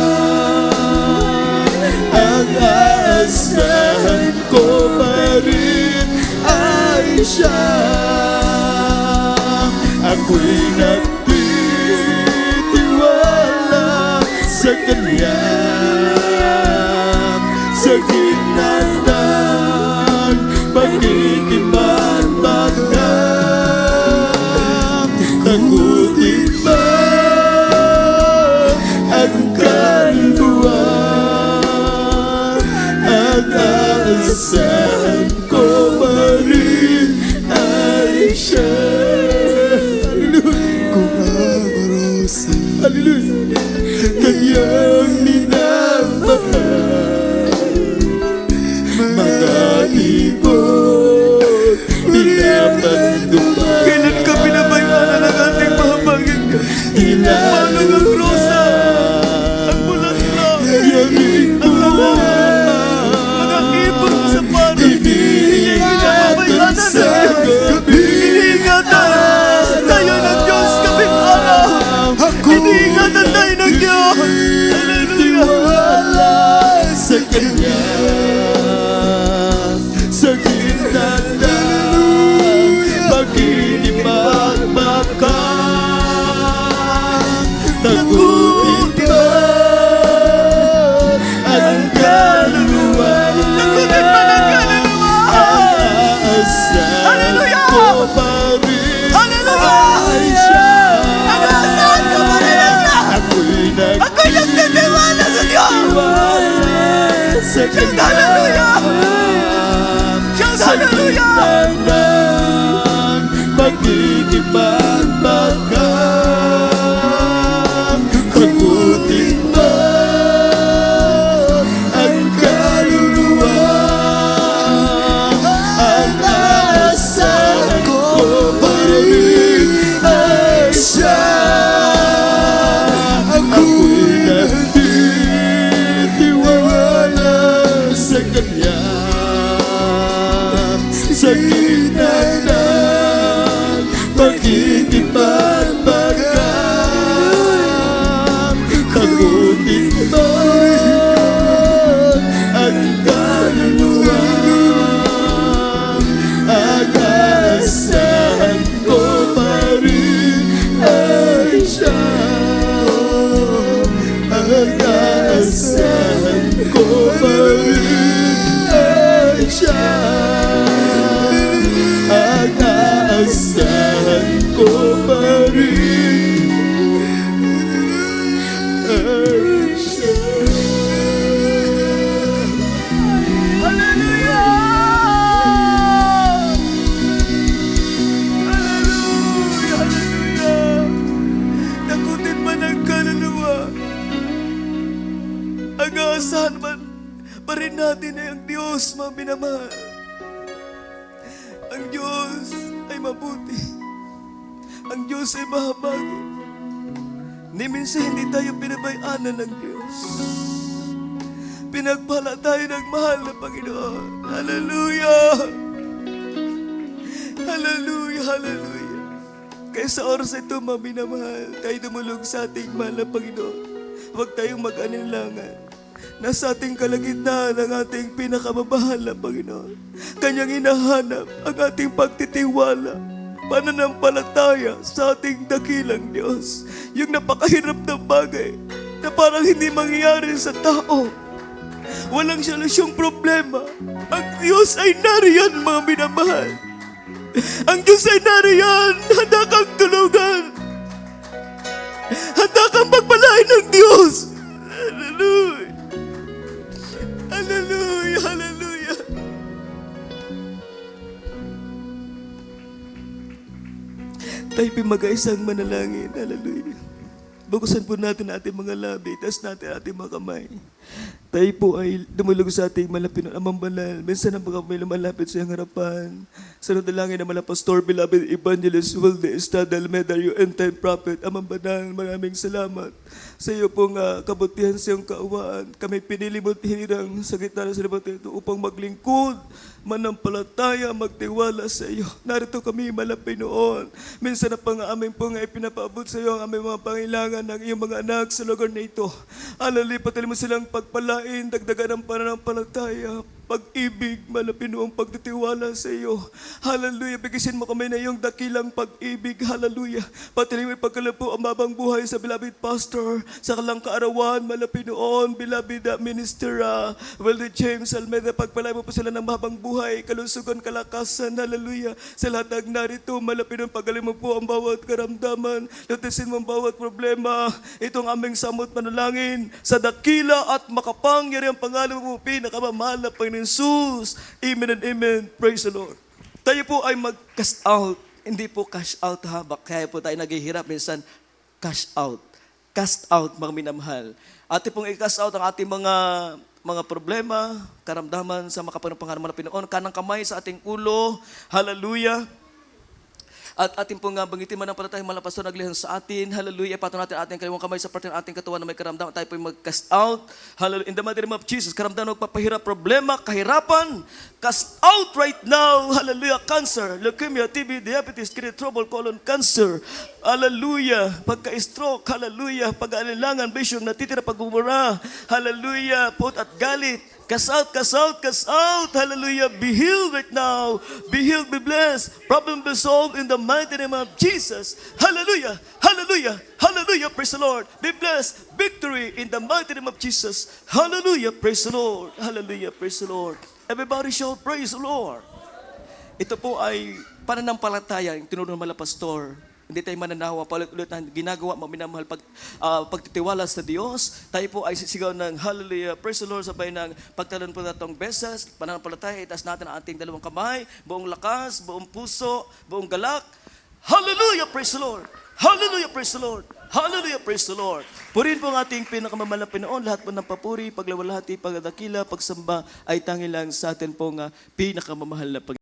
ang aasahan ko pa rin ay siya. Ako'y nagtitiwala sa Kanya, sa gitna ng pagkikipagbagang. Takutin ba ang kaluluwa, ang aasahan ko pa rin ay siya. Hallelujah. Kung amorosa, hallelujah, Kanyang minamahal, mga ibon pinapandumang. Kailan ka pinabayaan ng ating mahabagin ka? Paano ang rosa, ang bulaklak, ang halaman, mga ibon sa paano, pinabayaan ng Diyos. Iniingatan tayo ng Diyos kapit araw. Iniingatan tayo ng Diyos. Hallelujah. Sa Kanya, sa gitna ng pagkikipagbagang. Takutin ba ang kaluluwa, Takutin ba ng kaluluwa? aasahan ko pa rin ay siya. Aasahan ko pa rin ay siya. Ako'y nagtitiwala sa Diyos. nagtitiwala sa Kanya, sa gitna ng pagkikipagbagang. Takutin ba ang kaluluwa, ang aasahan ko pa rin ay siya. Ako'y nagtitiwala sa Kanya, sa gitna ng pagkikipagbagang. Takutin ba ang kaluluwa, ang aasahan ko pa rin ay siya. Ang aasahan ko pa rin ay siya. Ang aasahan ko pa rin ay siya. Takutin man ang kaluluwa. Ang aasahan man pa rin natin ay ang Diyos, mga minamahal. Ang Diyos ay mabuti. Ang Diyos ay mahabagin. Ni minsan hindi tayo pinabayaanan ng Diyos. Pinagpala tayo ng mahal na Panginoon. Hallelujah! Hallelujah! Hallelujah! Kaya sa oras ito, mga minamahal, tayo dumulog sa ating mahal na Panginoon. Huwag tayong mag-anilangan. Nasa ating kalagitnaan ang ating pinakamamahal na Panginoon. Kanyang hinahanap ang ating pagtitiwala, pananampalataya sa ating dakilang Diyos. Yung napakahirap na bagay na parang hindi mangyayari sa tao. Walang solusyong problema. Ang Diyos ay nariyan, mga minamahal. Ang Diyos ay nariyan. Handa kang tulungan. Handa kang pagpalain ng Diyos. Hallelujah. Hallelujah. Hallelujah. Tayo mag-isang manalangin. Hallelujah. Bukusan po natin ating mga labi. Tas natin ating mga kamay. Tayo po ay dumulog sa ating malapit na amang banal. Minsan ang mga may lumalapit sa iyong harapan. Sa dalangin ng mga pastor, beloved evangelist, Wilde Estrada Almedario, and time prophet, amang banal, maraming salamat sa iyo pong kabutihan sa iyong kaawaan. Kami pinili mo hirang sa gitna sa libat ito upang maglingkod, manampalataya, magtiwala sa iyo. Narito kami malapit noon. Minsan na pang aming pong ipinapaabot sa iyo ang aming mga pangailangan ng iyong mga anak sa lugar na ito. Alali, patuloy mo silang pagpalain, dagdagan ng pananampalataya, pag-ibig, malapit noong pagtitiwala sa iyo. Hallelujah. Bigisin mo kami na iyong dakilang pag-ibig. Hallelujah. Patuloy mo ipagkalapo ang mabang buhay sa beloved pastor, sa kalang kaarawan, malapit noon, beloved minister, Wilde James Almeida, pagpalay mo po sila ng mabang buhay, kalusugan, kalakasan. Hallelujah. Sa lahat ng narito, malapit noong pagaling mo po ang bawat karamdaman, lutisin mo ang bawat problema. Itong aming samot manalangin sa dakila at makapangyarihan pangalan mo, pinakamamahal na Panginoon Jesus. Amen and amen. Praise the Lord. Tayo po ay mag-cast out. Hindi po cash out ha. Kaya po tayo naghihirap. Minsan, cash out. Cast out, mga minamahal. Ate pong i-cast out ang ating mga problema, karamdaman sa makapanapangaraman na Pinoon. Kanang kamay sa ating ulo. Hallelujah. At ating pong banggitin manampalataya, mga pastor naglihan sa atin. Hallelujah. Ipatong natin ating kaliwang kamay sa parte ng ating katawan na may karamdaman. Tayo po mag-cast out. Hallelujah. In the mighty name of Jesus, karamdaman, magpapahirap, problema, kahirapan. Cast out right now. Hallelujah. Cancer, leukemia, TB, diabetes, kidney trouble, colon cancer. Hallelujah. Pagka-stroke. Hallelujah. Pag-aalilangan, bisyong natitira, pag-umura. Hallelujah. Put at galit. Cast out, cast out, cast out. Hallelujah. Be healed right now. Be healed, be blessed. Problem be solved in the mighty name of Jesus. Hallelujah. Hallelujah. Hallelujah. Praise the Lord. Be blessed. Victory in the mighty name of Jesus. Hallelujah. Praise the Lord. Hallelujah. Praise the Lord. Everybody shout, praise the Lord. Ito po ay pananampalataya, yung tinuro ng mga pastor. Hindi tayo mananawa, paulit-ulit na ginagawa, maminamahal pagtitiwala sa Diyos. Tayo po ay sisigaw ng hallelujah, praise the Lord, sabay ng pagtalon po natong beses, pananampalataya, itaas natin ang ating dalawang kamay, buong lakas, buong puso, buong galak. Hallelujah, praise the Lord. Hallelujah, praise the Lord. Hallelujah, praise the Lord. Purihin po ang ating pinakamamahal na Pinoon, lahat po ng papuri, paglawalhati, pagdakila, pagsamba ay tanging lang sa atin pong pinakamamahal na Panginoon.